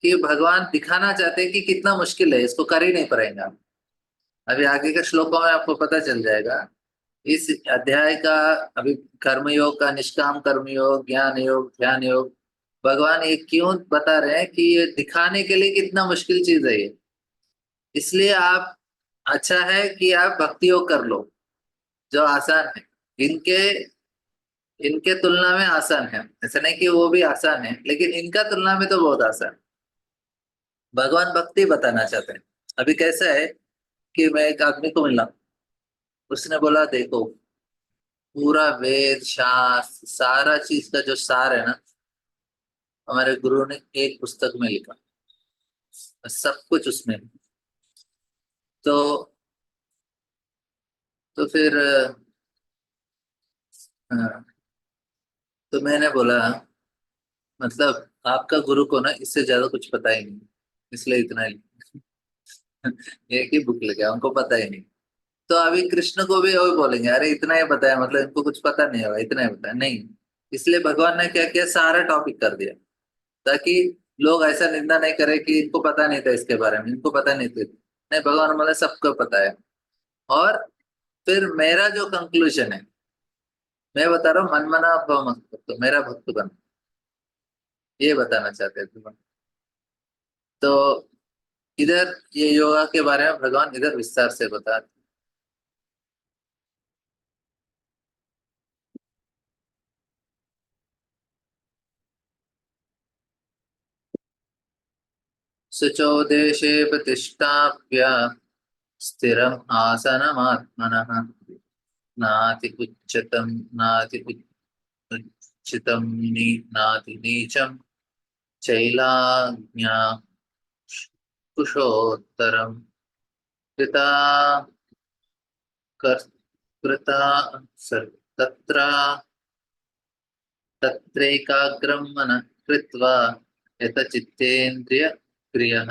कि भगवान दिखाना चाहते हैं कि कितना मुश्किल है, इसको कर ही नहीं पाएंगे आप। अभी आगे के श्लोकों में आपको पता चल जाएगा। इस अध्याय का अभी कर्मयोग का, निष्काम कर्मयोग, ज्ञान योग, ध्यान योग, भगवान ये क्यों बता रहे हैं कि ये दिखाने के लिए कितना मुश्किल चीज है ये। इसलिए आप, अच्छा है कि आप भक्ति योग कर लो, जो आसान है। इनके इनके तुलना में आसान है। ऐसा नहीं कि वो भी आसान है, लेकिन इनका तुलना में तो बहुत आसान। भगवान भक्ति बताना चाहते हैं। अभी कैसा है कि मैं एक आदमी को मिला, उसने बोला देखो, पूरा वेद शास्त्र सारा चीज का जो सार है ना, हमारे गुरु ने एक पुस्तक में लिखा, सब कुछ उसमें। तो फिर हाँ, तो मैंने बोला, मतलब आपका गुरु को ना इससे ज्यादा कुछ पता ही नहीं, इसलिए इतना ही एक ही बुक लिखा, उनको पता ही नहीं। तो अभी कृष्ण को भी वही बोलेंगे, अरे इतना ही पता है, मतलब इनको कुछ पता नहीं होगा, इतना ही पता है नहीं। इसलिए भगवान ने क्या किया, सारा टॉपिक कर दिया, ताकि लोग ऐसा निंदा नहीं करे कि इनको पता नहीं था इसके बारे में, इनको पता नहीं था। नहीं, भगवान बोले सबको पता है। और फिर मेरा जो कंक्लूजन है, मैं बता रहा हूँ, मन मना भव मत करो, तो मेरा भक्त बन, ये बताना चाहते थे भगवान। तो इधर ये योगा के बारे में भगवान इधर विस्तार से बता। शुचौ देशे प्रतिष्ठाप्य स्थिरम् आसनमात्मनः, नाति उच्चतम नाति उच्चितम नाति नीचम चैलाज्ञा कुशोत्तरम कृता कृता तत्र तत्रैकाग्रं मनः कृत्वा यतचित्तेन्द्रिय क्रियः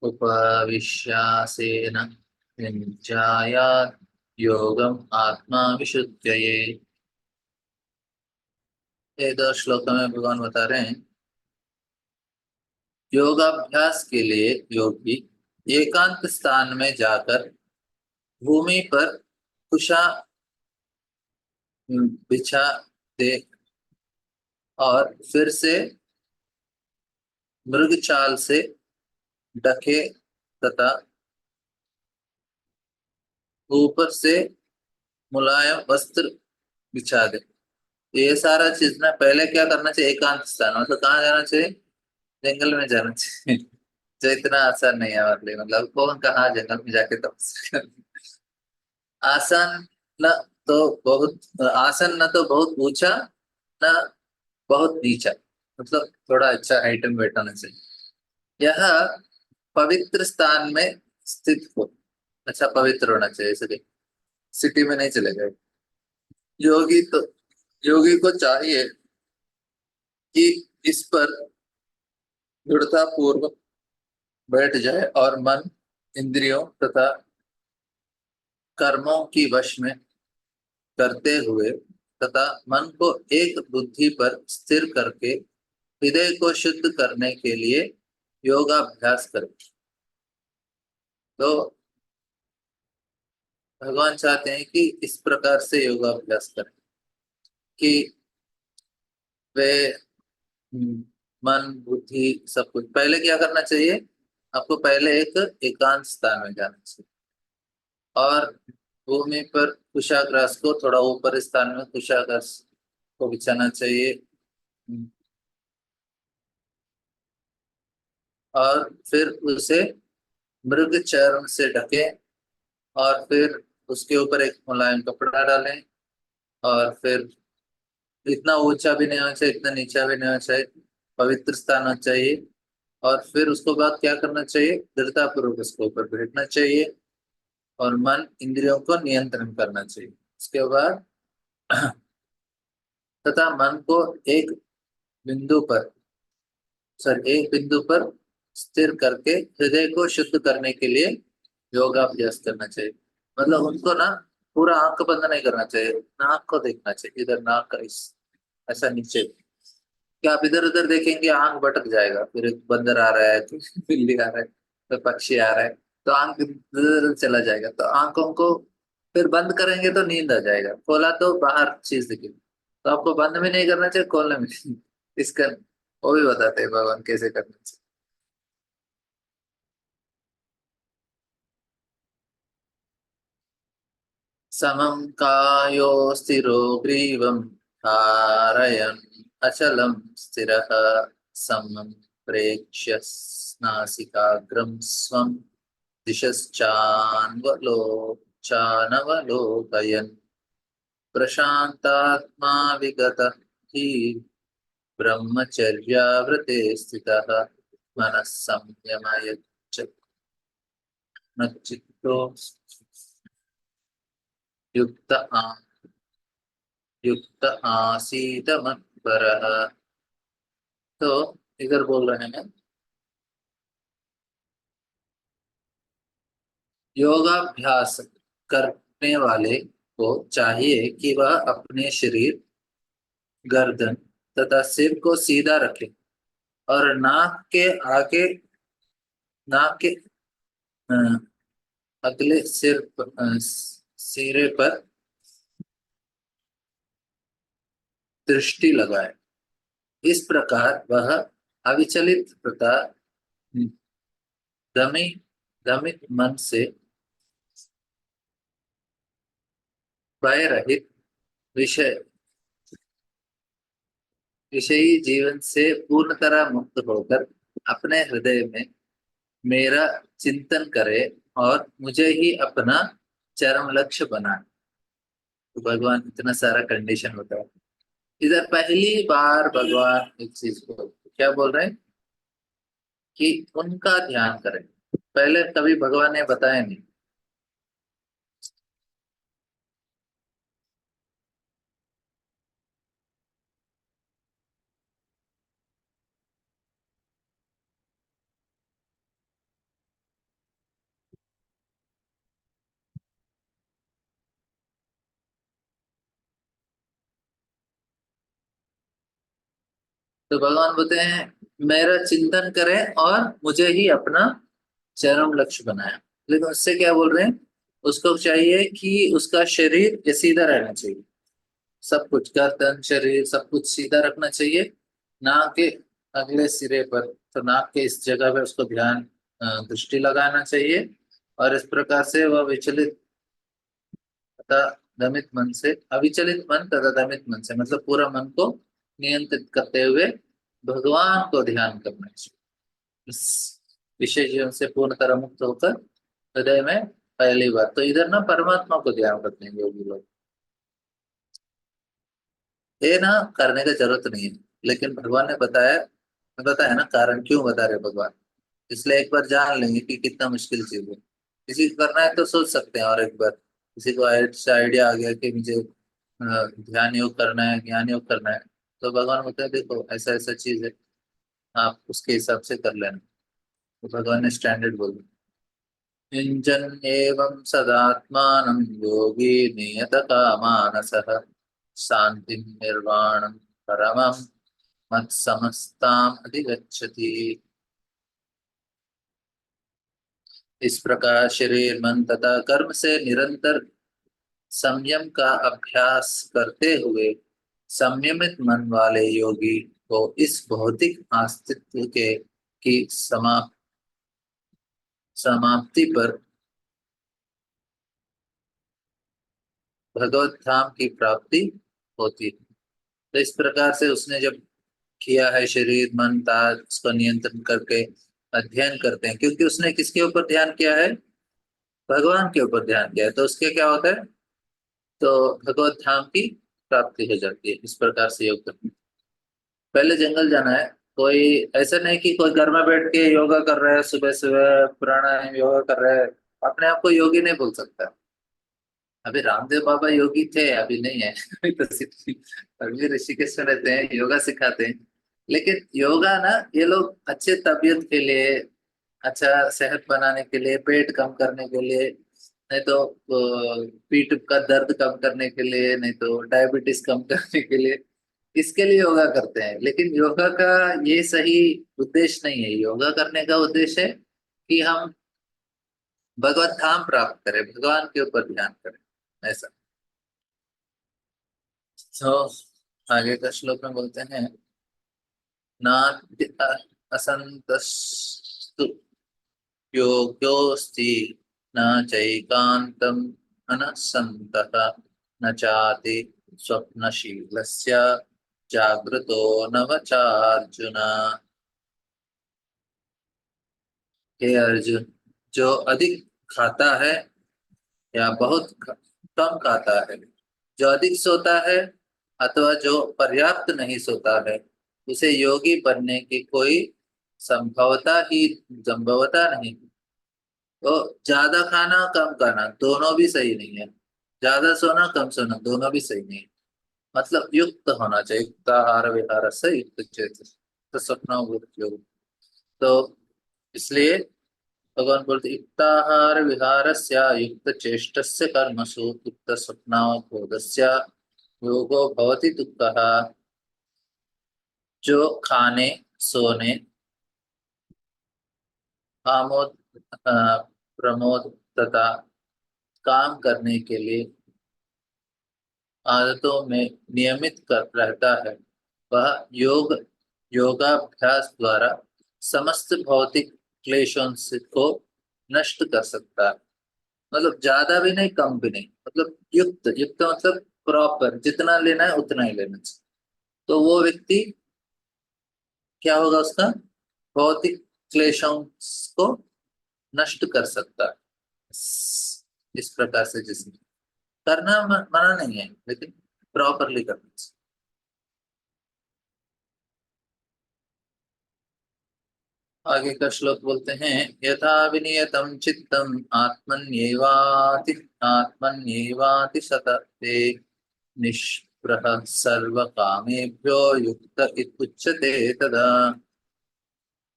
उपविश्यासेन युञ्जायात् योगम आत्मा विशुद्धये। ये दो श्लोक में भगवान बता रहे हैं, योगाभ्यास के लिए योगी एकांत स्थान में जाकर भूमि पर कुशा बिछा दे, और फिर से मृग चाल से ढके तथा ऊपर से मुलायम वस्त्र बिछा दे। ये सारा चीज ना, पहले क्या करना चाहिए, एकांत स्थान, मतलब कहाँ जाना चाहिए, जंगल में जाना चाहिए। जो इतना आसान नहीं है हमारे लिए, मतलब कौन कहाँ जंगल में जाके तपस्या आसान न, तो बहुत आसन, न तो बहुत ऊंचा, न बहुत नीचा, मतलब थोड़ा अच्छा हाइट में बैठाना चाहिए। यह पवित्र स्थान में स्थित हो, अच्छा पवित्र होना चाहिए, इसलिए सिटी में नहीं चलेगा। योगी तो योगी को चाहिए कि इस पर दृढ़ता पूर्वक बैठ जाए और मन, इंद्रियों तथा कर्मों की वश में करते हुए तथा मन को एक बुद्धि पर स्थिर करके हृदय को शुद्ध करने के लिए योगाभ्यास करें। तो भगवान चाहते हैं कि इस प्रकार से योगाभ्यास करें कि वे मन बुद्धि सब कुछ, पहले क्या करना चाहिए, आपको पहले एक एकांत स्थान में जाना चाहिए, और भूमि पर कुशाग्रास को, थोड़ा ऊपर स्थान में कुशाग्रास को बिछाना चाहिए। और फिर उसे मृग चर्म से ढके, और फिर उसके ऊपर एक मुलायम कपड़ा डालें, और फिर इतना ऊंचा भी नहीं होना चाहिए, इतना नीचा भी नहीं होना चाहिए, पवित्र स्थान होना चाहिए। और फिर उसको बाद क्या करना चाहिए, दृढ़ता पूर्वक उसके ऊपर बैठना चाहिए, और मन इंद्रियों को नियंत्रण करना चाहिए। उसके बाद तथा मन को एक बिंदु पर, एक बिंदु पर स्थिर करके हृदय को शुद्ध करने के लिए योगाभ्यास करना चाहिए। मतलब उनको ना पूरा आंख बंद नहीं करना चाहिए, नाक को देखना चाहिए, इधर नाक का इस ऐसा नीचे। क्या आप इधर उधर देखेंगे, आंख भटक जाएगा, फिर एक बंदर आ रहा है, तो बिल्ली आ रहा है, तो पक्षी आ रहा है, तो आंख इधर चला जाएगा, तो आंखों को फिर बंद करेंगे तो नींद आ जाएगा, खोला तो बाहर चीज दिखेगी। तो आपको बंद भी नहीं करना चाहिए, खोलना भी नहीं। इसका वो भी बताते हैं भगवान कैसे करना चाहिए। समं कायो स्थिरो ग्रीवं धारयन् अचलं स्थिरः, समं प्रेक्ष्य नासिकाग्रं स्वं दिशश्चानवलोकयन् प्रशान्तात्मा विगतः हि ब्रह्मचर्यावृते स्थितः, मनः संयमयच्च चित्तो युक्त युक्त आसीत मत्परः। तो इधर बोल रहे हैं, योगाभ्यास करने वाले को चाहिए कि वह अपने शरीर, गर्दन तथा सिर को सीधा रखे और नाक के आगे, नाक के अ, अगले सिरे पर दृष्टि लगाए। इस प्रकार वह अविचलित तथा दमी दमित मन से भय रहित विषय विषयी जीवन से पूर्ण तरह मुक्त होकर अपने हृदय में मेरा चिंतन करे और मुझे ही अपना चरम लक्ष्य बनाए। तो भगवान इतना सारा कंडीशन होता है। इधर पहली बार भगवान एक चीज को क्या बोल रहे हैं कि उनका ध्यान करें। पहले कभी भगवान ने बताया नहीं। तो भगवान बोलते हैं मेरा चिंतन करें और मुझे ही अपना चरम लक्ष्य बनाया। लेकिन उससे क्या बोल रहे हैं, उसको चाहिए कि उसका शरीर ये सीधा रहना चाहिए, सब कुछ गर्दन शरीर सब कुछ सीधा रखना चाहिए, नाक के अगले सिरे पर, तो नाक के इस जगह पे उसको ध्यान दृष्टि लगाना चाहिए। और इस प्रकार से वह विचलित तथा दमित मन से, अविचलित मन तथा दमित मन से मतलब पूरा मन को नियंत्रित करते हुए भगवान को ध्यान करना चाहिए। इस विषय जीवन से पूर्ण तरह मुक्त होकर हृदय में, पहली बात तो इधर ना परमात्मा को ध्यान करते हैं योगी लोग। ये ना करने का जरूरत नहीं है, लेकिन भगवान ने बताया, बताया ना कारण क्यों बता रहे भगवान, इसलिए एक बार जान लेंगे कि कितना मुश्किल चीज है। किसी को करना है तो सोच सकते हैं, और एक बार किसी को ऐसा आइडिया आ गया कि मुझे ध्यान योग करना है, ज्ञान योग करना है, तो भगवान बोलते हैं देखो ऐसा ऐसा चीज है, आप उसके हिसाब से कर लेना। तो भगवान ने स्टैंडर्ड बोल दिया। युञ्जन् एवं सदात्मानं योगी नियतकामानसः शान्तिं निर्वाणं परमं मत्समस्ताम् अधिगच्छति। इस प्रकार शरीर मन तथा कर्म से निरंतर संयम का अभ्यास करते हुए संयमित मन वाले योगी को इस भौतिक अस्तित्व के की समाप्ति पर भगवत धाम की प्राप्ति होती है। तो इस प्रकार से उसने जब किया है, शरीर मन ताज उसका नियंत्रण करके अध्ययन करते हैं, क्योंकि उसने किसके ऊपर ध्यान किया है, भगवान के ऊपर ध्यान किया है, तो उसके क्या होता है, तो भगवत धाम की प्राप्ति हो जाती है। इस प्रकार से योग करते हैं। पहले जंगल जाना है, कोई ऐसा नहीं कि कोई घर में बैठ के योगा कर रहा है, सुबह सुबह प्राणायाम योगा कर रहा है, अपने आप को योगी नहीं बोल सकता। अभी रामदेव बाबा योगी थे, अभी नहीं है। अभी तो सिर्फ अभी ऋषिकेश में रहते हैं, योगा सिखाते हैं। लेकिन योगा ना ये लोग अच्छे तबीयत के लिए, अच्छा सेहत बनाने के लिए, पेट कम करने के लिए, नहीं तो पीठ का दर्द कम करने के लिए, नहीं तो डायबिटीज कम करने के लिए, इसके लिए योगा करते हैं। लेकिन योगा का ये सही उद्देश्य नहीं है। योगा करने का उद्देश्य है कि हम भगवत धाम प्राप्त करे, भगवान के ऊपर ध्यान करे, ऐसा। तो आगे का श्लोक में बोलते हैं, नाद्य असंतस्तु योग्योस्ति न चैकान्तम् अनसन्तः न चाति स्वप्नशीलस्य जागृतो नवचार्जुन। हे अर्जुन, जो अधिक खाता है या बहुत कम खाता है, जो अधिक सोता है अथवा जो पर्याप्त नहीं सोता है, उसे योगी बनने की कोई संभवता नहीं। तो ज्यादा खाना कम खाना दोनों भी सही नहीं है, ज्यादा सोना कम सोना दोनों भी सही नहीं है। मतलब युक्त होना चाहिए, युक्त आहार विहार से युक्त चेत तो स्वप्न योग। तो इसलिए भगवान बोलते, युक्ताहार विहारस्य युक्त चेष्टस्य कर्मसु युक्त स्वप्नावबोधस्य योगो भवति दुःखः। जो खाने, सोने, आमोद, प्रमोद तथा काम करने के लिए आदतों में नियमित कर रहता है, वह योगाभ्यास द्वारा समस्त भौतिक क्लेशों को नष्ट कर सकता है। मतलब ज्यादा भी नहीं कम भी नहीं, मतलब युक्त, युक्त मतलब प्रॉपर, जितना लेना है उतना ही लेना चाहिए। तो वो व्यक्ति क्या होगा, उसका भौतिक क्लेशों को नष्ट कर सकता है। इस प्रकार से जिसमें करना मना नहीं है, लेकिन प्रॉपरली करना चाहिए। आगे का श्लोक बोलते हैं, यथा विनियतम चित्तम आत्मन्येवाति सतते निष्प्रह सर्व कामेभ्यो युक्त उच्यते तदा।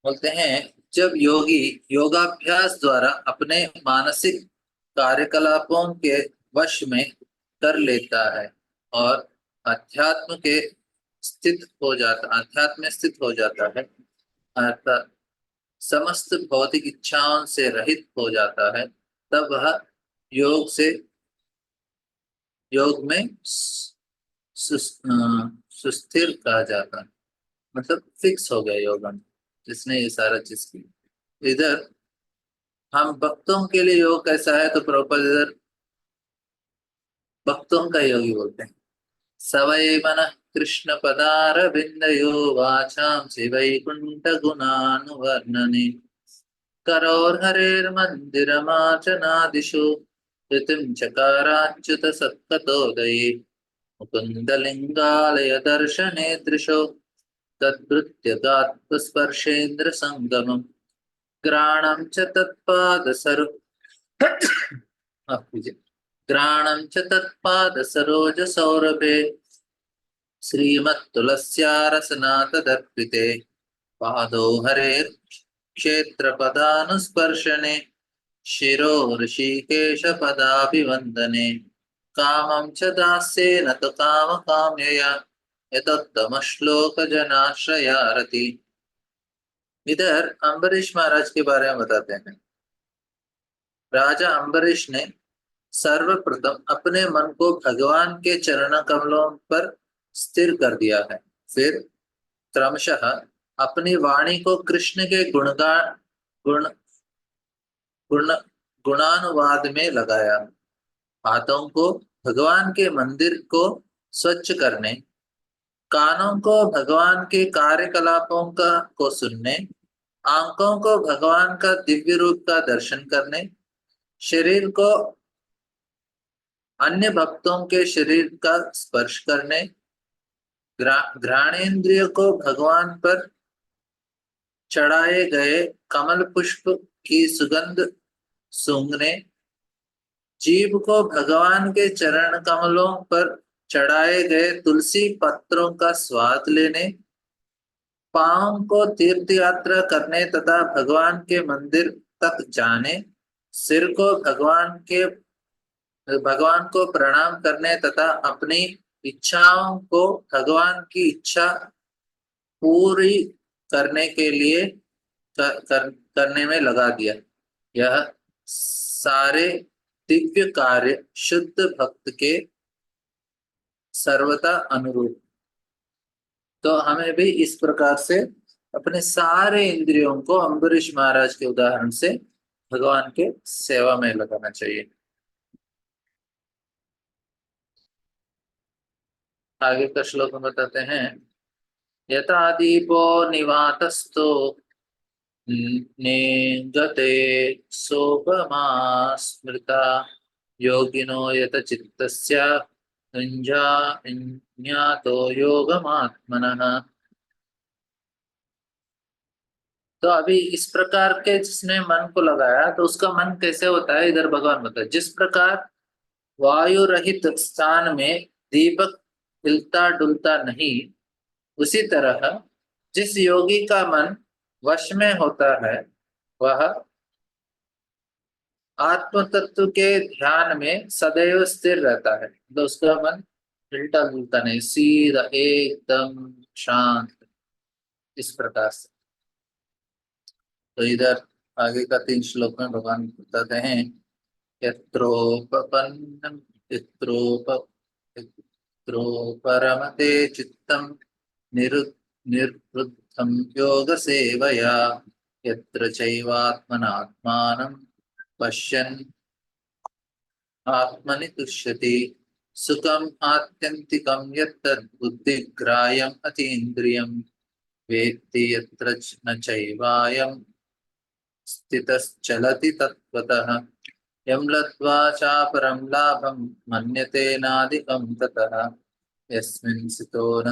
बोलते हैं, जब योगी योगाभ्यास द्वारा अपने मानसिक कार्यकलापों के वश में कर लेता है और अध्यात्म में स्थित हो जाता है, अर्थात समस्त भौतिक इच्छाओं से रहित हो जाता है, तब वह योग से योग में सुस्थिर कहा जाता है। मतलब फिक्स हो गया योग में, जिसने ये सारा चीज की। इधर हम भक्तों के लिए योग कैसा है, तो प्रभुपाद इधर भक्तों का योगी बोलते हैं। सवै मन कृष्ण पदार बिंदयो वाचाम वैकुंठ गुणानुवर्णने करोर्हरेर्मन्दिरमाचनादिषु ऋतिं चकाराच्युत सत्कतोदये मुकुन्दलिङ्गालय दर्शने दृशो तद्भृत्यगात्मस्पर्शेन्द्र संगमम् ग्राणं च तत्पादसरो ग्राणं च तत्पादसरोजसौरभे श्रीमत्तुलस्यारसनाथदर्पिते पादो हरेर् क्षेत्रपदानुस्पर्शने शिरो ऋषिकेशपदाभिवन्दने कामं च दास्येन तु कामकाम्यया यतोत्तमश्लोकजनाश्रयारति। इधर अम्बरीश महाराज के बारे में बताते हैं। राजा अम्बरीश ने सर्वप्रथम अपने मन को भगवान के चरण कमलों पर स्थिर कर दिया है। फिर क्रमशः अपनी वाणी को कृष्ण के गुण गुण गुणानुवाद में लगाया। हाथों को भगवान के मंदिर को स्वच्छ करने, कानों को भगवान के कार्यकलापों का को सुनने, आंखों को भगवान का दिव्य रूप का दर्शन करने, शरीर को अन्य भक्तों के शरीर का स्पर्श करने, घ्राणेन्द्रिय को भगवान पर चढ़ाए गए कमल पुष्प की सुगंध सूंघने, जीभ को भगवान के चरण कमलों पर चढ़ाए गए तुलसी पत्रों का स्वाद लेने, पांव को तीर्थ यात्रा करने तथा भगवान के मंदिर तक जाने, सिर को भगवान को प्रणाम करने तथा अपनी इच्छाओं को भगवान की इच्छा पूरी करने के लिए करने में लगा दिया। यह सारे दिव्य कार्य शुद्ध भक्त के सर्वथा अनुरूप। तो हमें भी इस प्रकार से अपने सारे इंद्रियों को अम्बरीश महाराज के उदाहरण से भगवान के सेवा में लगाना चाहिए। आगे का श्लोक हम बताते हैं। यथा दीपो निवातस्थो नेंगते सोपमा स्मृता योगिनो यत चित्तस्य युञ्जातो योगमात्मनः। तो अभी इस प्रकार के जिसने मन को लगाया तो उसका मन कैसे होता है, इधर भगवान बताए। जिस प्रकार वायु रहित स्थान में दीपक हिलता डुलता नहीं, उसी तरह जिस योगी का मन वश में होता है वह आत्म तत्व के ध्यान में सदैव स्थिर रहता है। तो उसका मन हिलता डुलता नहीं, सीधा एकदम शांत, इस प्रकार से। तो इधर आगे का 3 श्लोक में भगवान बताते हैं। यत्रोपपन्नं यत्रोपरमते चित्तं निर्वृद्धं योगसेवया यत्र चैवात्मनात्मानं पश्यन् आत्मनि तुष्यति सुखम् आत्यन्तिकं यत्तद् बुद्धिग्राह्यम् अतीन्द्रियं वेत्ति यत्र न चैवायं स्थितश्चलति तत्त्वतः यं लब्ध्वा चापरं लाभं मन्यते नाधिकं ततः यस्मिन् स्थितो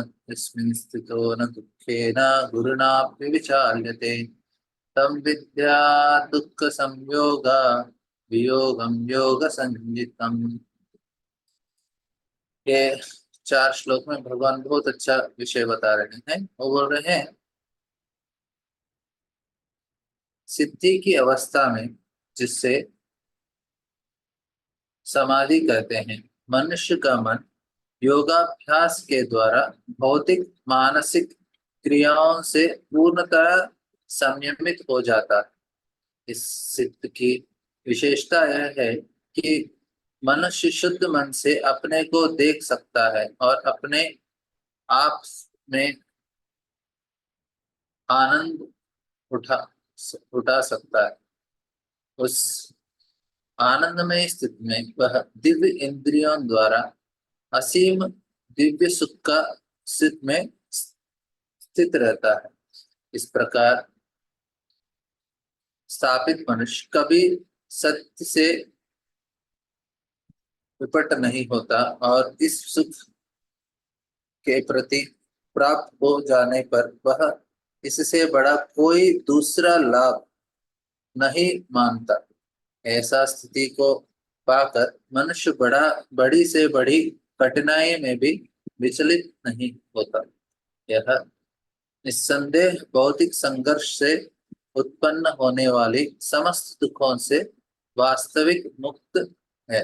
न दुःखेन गुरुणापि विचाल्यते तं विद्या दुःखसंयोग वियोगं योगसंज्ञितम्। ये 4 श्लोक में भगवान बहुत अच्छा विषय बता रहे हैं। वो बोल रहे हैं सिद्धि की अवस्था में, जिससे समाधि कहते हैं, मनुष्य का मन योगाभ्यास के द्वारा भौतिक मानसिक क्रियाओं से पूर्णतः संयमित हो जाता है। इस सिद्ध की विशेषता यह है कि मनुष्य शुद्ध मन से अपने को देख सकता है और अपने आप में आनंद उठा उठा सकता है। उस आनंदमय स्थिति में वह दिव्य इंद्रियों द्वारा असीम दिव्य सुख का स्थित में स्थित रहता है। इस प्रकार स्थापित मनुष्य कभी सत्य से विपट नहीं होता और इस सुख के प्रति प्राप्त हो जाने पर वह इससे बड़ा कोई दूसरा लाभ नहीं मानता। ऐसा स्थिति को पाकर मनुष्य बड़ी से बड़ी कठिनाई में भी विचलित नहीं होता। यह निस्संदेह भौतिक संघर्ष से उत्पन्न होने वाली समस्त दुखों से वास्तविक मुक्त है।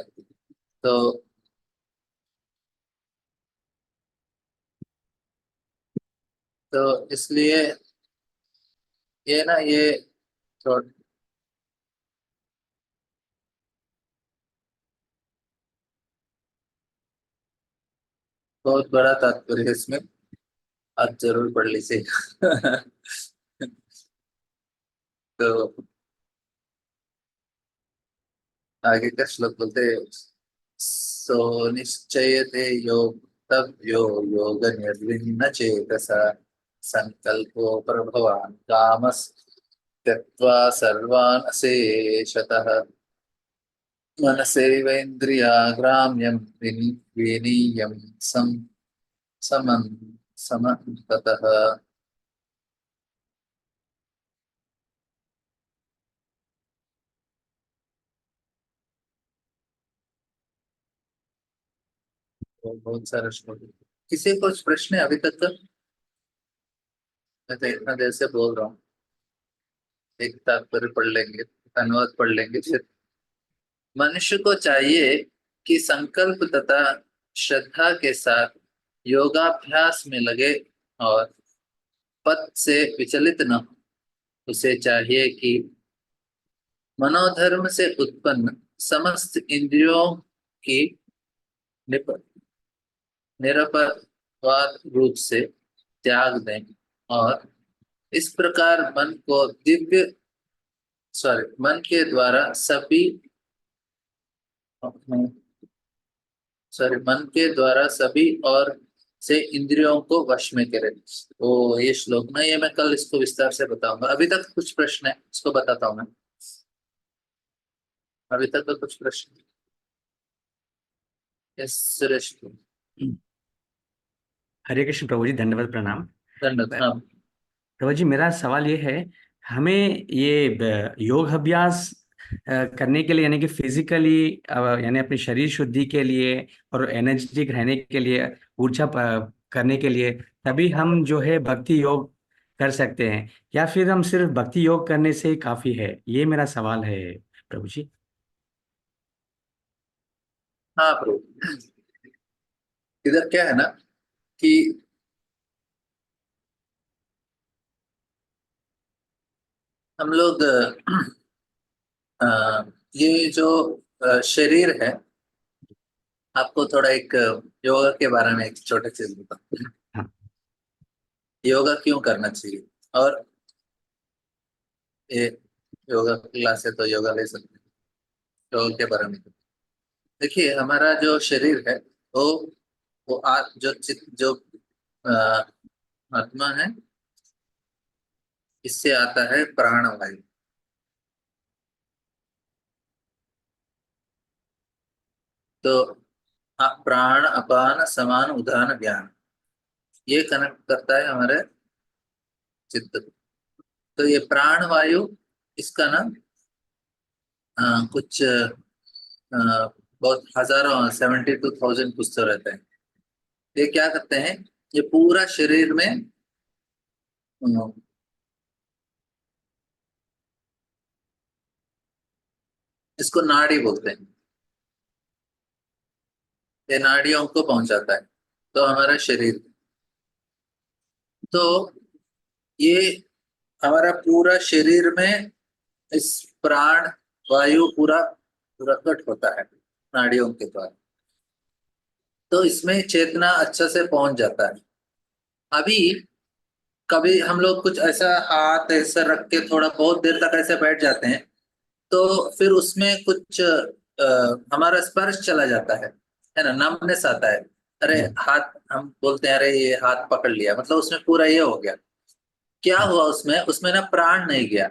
तो इसलिए ये ना ये थोड़ा बहुत बड़ा तात्पर्य है इसमें, आप जरूर पढ़ लीजिए। तो आगे का श्लोक बोलते हैं। सो निश्चयते योक्तव्यो योग निर्विण्ण चेतसा संकल्पो प्रभवान् कामस् त्यक्त्वा सर्वान् अशेषतः मनसैवेन्द्रियाग्राम्यं विनीयं समं समन्ततः। तो बहुत सारे श्लोक। किसी को कुछ प्रश्न है अभी तक का? मैं तो इतना देर से बोल रहा हूँ। एक तात्पर्य पढ़ लेंगे, अनुवाद पढ़ लेंगे फिर। मनुष्य को चाहिए कि संकल्प तथा श्रद्धा के साथ योगाभ्यास में लगे और पथ से विचलित न हो। उसे चाहिए कि मनोधर्म से उत्पन्न समस्त इंद्रियों की निप- निरपवाद रूप से त्याग दें, और इस प्रकार मन के द्वारा सभी और से इंद्रियों को वश में करें। तो ये श्लोक ना, ये मैं कल इसको विस्तार से बताऊंगा। अभी तक कुछ प्रश्न है, इसको बताता हूँ मैं। अभी तक तो कुछ प्रश्न। यस सुरेश। हरे कृष्ण प्रभु जी, धन्यवाद, प्रणाम। धन्यवाद। हाँ। प्रभु जी, मेरा सवाल ये है, हमें ये योग अभ्यास करने के लिए, यानी कि फिजिकली, यानी अपनी शरीर शुद्धि के लिए और एनर्जेटिक रहने के लिए, ऊर्जा करने के लिए, तभी हम जो है भक्ति योग कर सकते हैं, या फिर हम सिर्फ भक्ति योग करने से ही काफी है? ये मेरा सवाल है प्रभु जी। हाँ प्रभु, इधर क्या है ना कि हम लोग अ, ये जो शरीर है, आपको थोड़ा एक योगा के बारे में एक छोटे चीज बताऊं। हाँ। योगा क्यों करना चाहिए, और ये योगा क्लास है तो योगा ले सकते हैं। योगा के बारे में देखिए, हमारा जो शरीर है वो जो चित जो अ, आत्मा है, इससे आता है प्राण वायु। तो प्राण अपान समान उदान ज्ञान, ये कनेक्ट करता है हमारे चित्त को। तो ये प्राण वायु, इसका ना कुछ बहुत हजारों 72,000 कुछ तो रहते हैं। ये क्या करते हैं, ये पूरा शरीर में इसको नाड़ी बोलते हैं। ये नाड़ियों को पहुंचाता है तो हमारा शरीर। तो ये हमारा पूरा शरीर में इस प्राण वायु पूरा प्रकट होता है नाड़ियों के द्वारा। तो इसमें चेतना अच्छा से पहुंच जाता है। अभी कभी हम लोग कुछ ऐसा हाथ ऐसा रख के थोड़ा बहुत देर तक ऐसे बैठ जाते हैं, तो फिर उसमें कुछ हमारा स्पर्श चला जाता है ना, नमनेस आता है। अरे जी। हाथ, हम बोलते हैं अरे ये हाथ पकड़ लिया, मतलब उसमें पूरा ये हो गया। क्या हाँ। हुआ उसमें उसमें ना प्राण नहीं गया।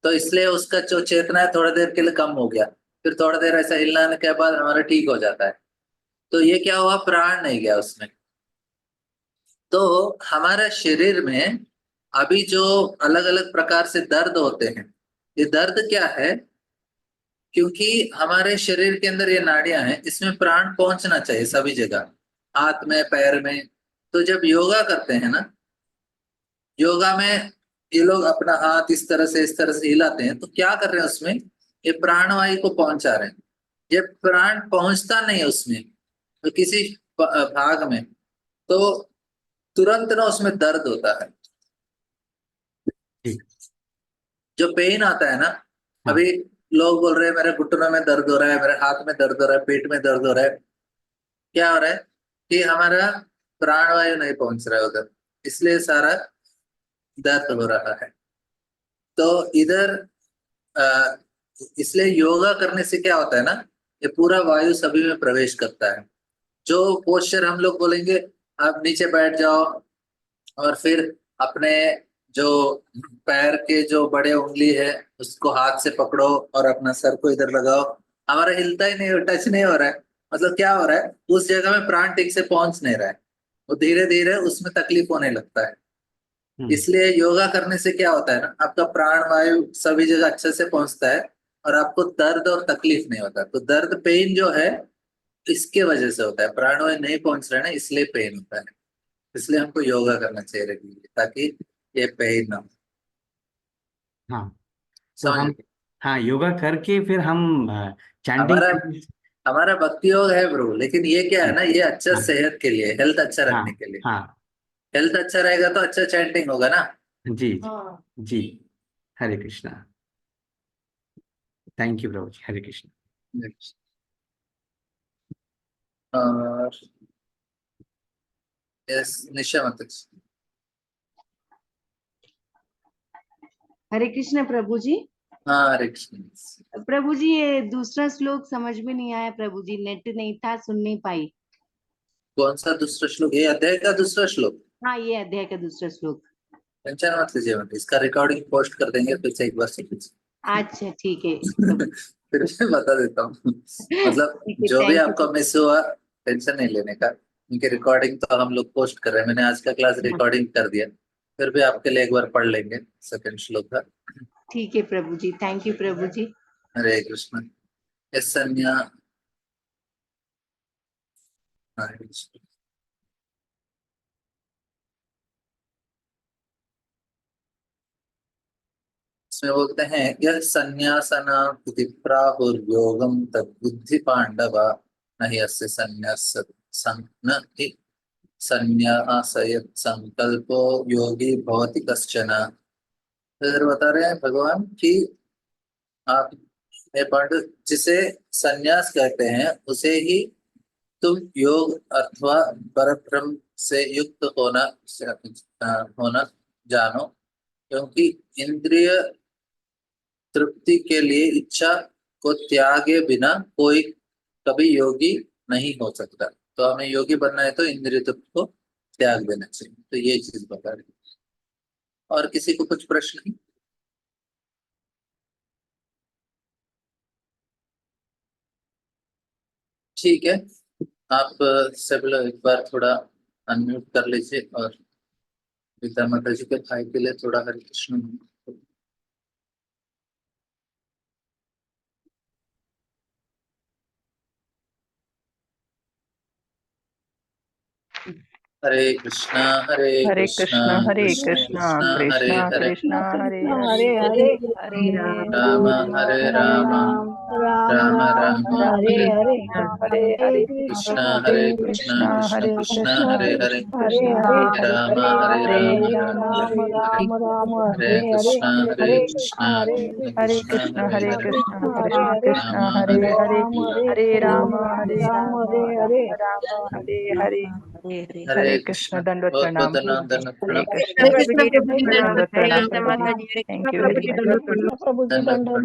तो इसलिए उसका जो चेतना है थोड़ी देर के लिए कम हो गया। फिर थोड़ी देर ऐसा हिलाने के बाद हमारा ठीक हो जाता है। तो ये क्या हुआ, प्राण नहीं गया उसमें। तो हमारा शरीर में अभी जो अलग अलग प्रकार से दर्द होते हैं, ये दर्द क्या है, क्योंकि हमारे शरीर के अंदर ये नाड़ियां हैं, इसमें प्राण पहुंचना चाहिए सभी जगह, हाथ में पैर में। तो जब योगा करते हैं ना, योगा में ये लोग अपना हाथ इस तरह से हिलाते हैं, तो क्या कर रहे हैं उसमें, ये प्राणवायु को पहुंचा रहे हैं। जब प्राण पहुंचता नहीं है उसमें, तो किसी भाग में, तो तुरंत ना उसमें दर्द होता है। जी। जो पेन आता है ना, हाँ। अभी लोग बोल रहे हैं मेरे घुटनों में दर्द हो रहा है, मेरे हाथ में दर्द हो रहा है, पेट में दर्द हो रहा है। क्या हो रहा है कि हमारा प्राणवायु नहीं पहुंच रहा है उधर, इसलिए सारा दर्द हो रहा है। तो इधर अ, इसलिए योगा करने से क्या होता है ना, ये पूरा वायु सभी में प्रवेश करता है। जो पोस्चर हम लोग बोलेंगे, आप नीचे बैठ जाओ और फिर अपने जो पैर के जो बड़े उंगली है उसको हाथ से पकड़ो और अपना सर को इधर लगाओ, हमारा हिलता ही नहीं, टच नहीं हो रहा है। मतलब क्या हो रहा है, उस जगह में प्राण ठीक से पहुंच नहीं रहा है, वो धीरे धीरे उसमें तकलीफ होने लगता है। हम्म। इसलिए योगा करने से क्या होता है ना, आपका प्राण वायु सभी जगह अच्छे से पहुंचता है, और आपको दर्द और तकलीफ नहीं होता। तो दर्द पेन जो है इसके वजह से होता है, प्राण वायु नहीं पहुंच रहा है ना, इसलिए पेन होता है। इसलिए हमको योगा करना चाहिए रेगुलरली, ताकि ये पेन ना हो। हाँ। तो समझ हम, लो। हाँ, योगा करके फिर हम चैंटिंग। हमारा हमारा भक्ति योग है ब्रो, लेकिन ये क्या है ना, ये अच्छा हाँ। सेहत के लिए, हेल्थ अच्छा हाँ। रखने के लिए। हाँ। हेल्थ अच्छा रहेगा तो अच्छा चैंटिंग होगा ना। जी। जी। हरे कृष्णा। थैंक यू प्रभु जी। हरे कृष्ण। और यस निशा माता जी। हरे कृष्ण प्रभु जी। हाँ हरे कृष्ण। प्रभु जी ये दूसरा श्लोक समझ में नहीं आया प्रभु जी, नेट नहीं था, सुन नहीं पाई। कौन सा दूसरा श्लोक? ये अध्याय का दूसरा श्लोक? हाँ ये अध्याय का दूसरा श्लोक। टेंशन मत लीजिए मत, इसका रिकॉर्डिंग पोस्ट कर देंगे फिर से एक बार सुन लीजिए। अच्छा ठीक है प्रभु। फिर मैं बता देता हूँ। मतलब ठीक है, जो भी thank you। आपका मिस हुआ टेंशन नहीं लेने का, क्योंकि रिकॉर्डिंग तो हम लोग पोस्ट कर रहे हैं। मैंने आज का क्लास रिकॉर्डिंग कर दिया, फिर भी आपके लिए एक बार पढ़ लेंगे सेकंड श्लोक का। ठीक है प्रभु जी, थैंक यू प्रभु जी। हरे कृष्ण। यस संज्ञा। हरे कृष्ण। इसमें बोलते हैं यह संन्यासना इति प्राहुर्योगम तद्बुद्धि पांडव न हि अस्य संन्यास न हि संन्यासयत् संकल्पो योगी भवति कश्चन। तो इधर बता रहे हैं भगवान कि आप हे पांडव, जिसे संन्यास कहते हैं उसे ही तुम योग अथवा परब्रह्म से युक्त होना जानो, क्योंकि इंद्रिय तृप्ति के लिए इच्छा को त्यागे बिना कोई कभी योगी नहीं हो सकता। तो हमें योगी बनना है तो इंद्रिय तृप्ति को त्याग देना चाहिए। तो ये चीज बता रही है। और किसी को कुछ प्रश्न नहीं? ठीक है, आप सब लोग एक बार थोड़ा अनम्यूट कर लीजिए और पिता माता जी के भाई के लिए थोड़ा हरे कृष्ण। हरे कृष्णा हरे हरे कृष्णा कृष्ण हरे कृष्ण कृष्ण कृष्ण हरे कृष्ण हरे, कृष्ण हरे हरे हरे हरे हरे राम राम हरे हरे राम राम राम राम राम राम हरे हरे हरे हरे हरे हरे कृष्णा कृष्ण हरे हरे कृष्णा कृष्ण कृष्ण हरे कृष्ण कृष्ण हरे हरे, कृष्ण हरे कृष्ण हरे हरे राम हरे हरे हरे राम राम राम राम हरे हरे राम राम हरे हरे हरे कृष्णा हरे कृष्णा कृष्ण हरे कृष्ण कृष्ण हरे हरे हरे, कृष्ण हरे कृष्ण हरे कृष्ण राम हरे हरे हरे हरे हरे राम राम हरे राम राम हरे हरे राम राम हरे हरे हरे हरे। हरे हरे कृष्ण। कृष्ण दंडवत बहुत बहुत प्रणाम धन्यवाद धन्यवाद हरे प्रणाम। कृष्ण हरे कृष्ण प्रभु जी, दंडवत हरे प्रणाम कृष्ण प्रभु जी माता जी, हरे थैंक कृष्ण यू प्रभु वेरी जी, मच दंडवत प्रणाम। प्रभु जी धन्यवाद दंड प्रणाम।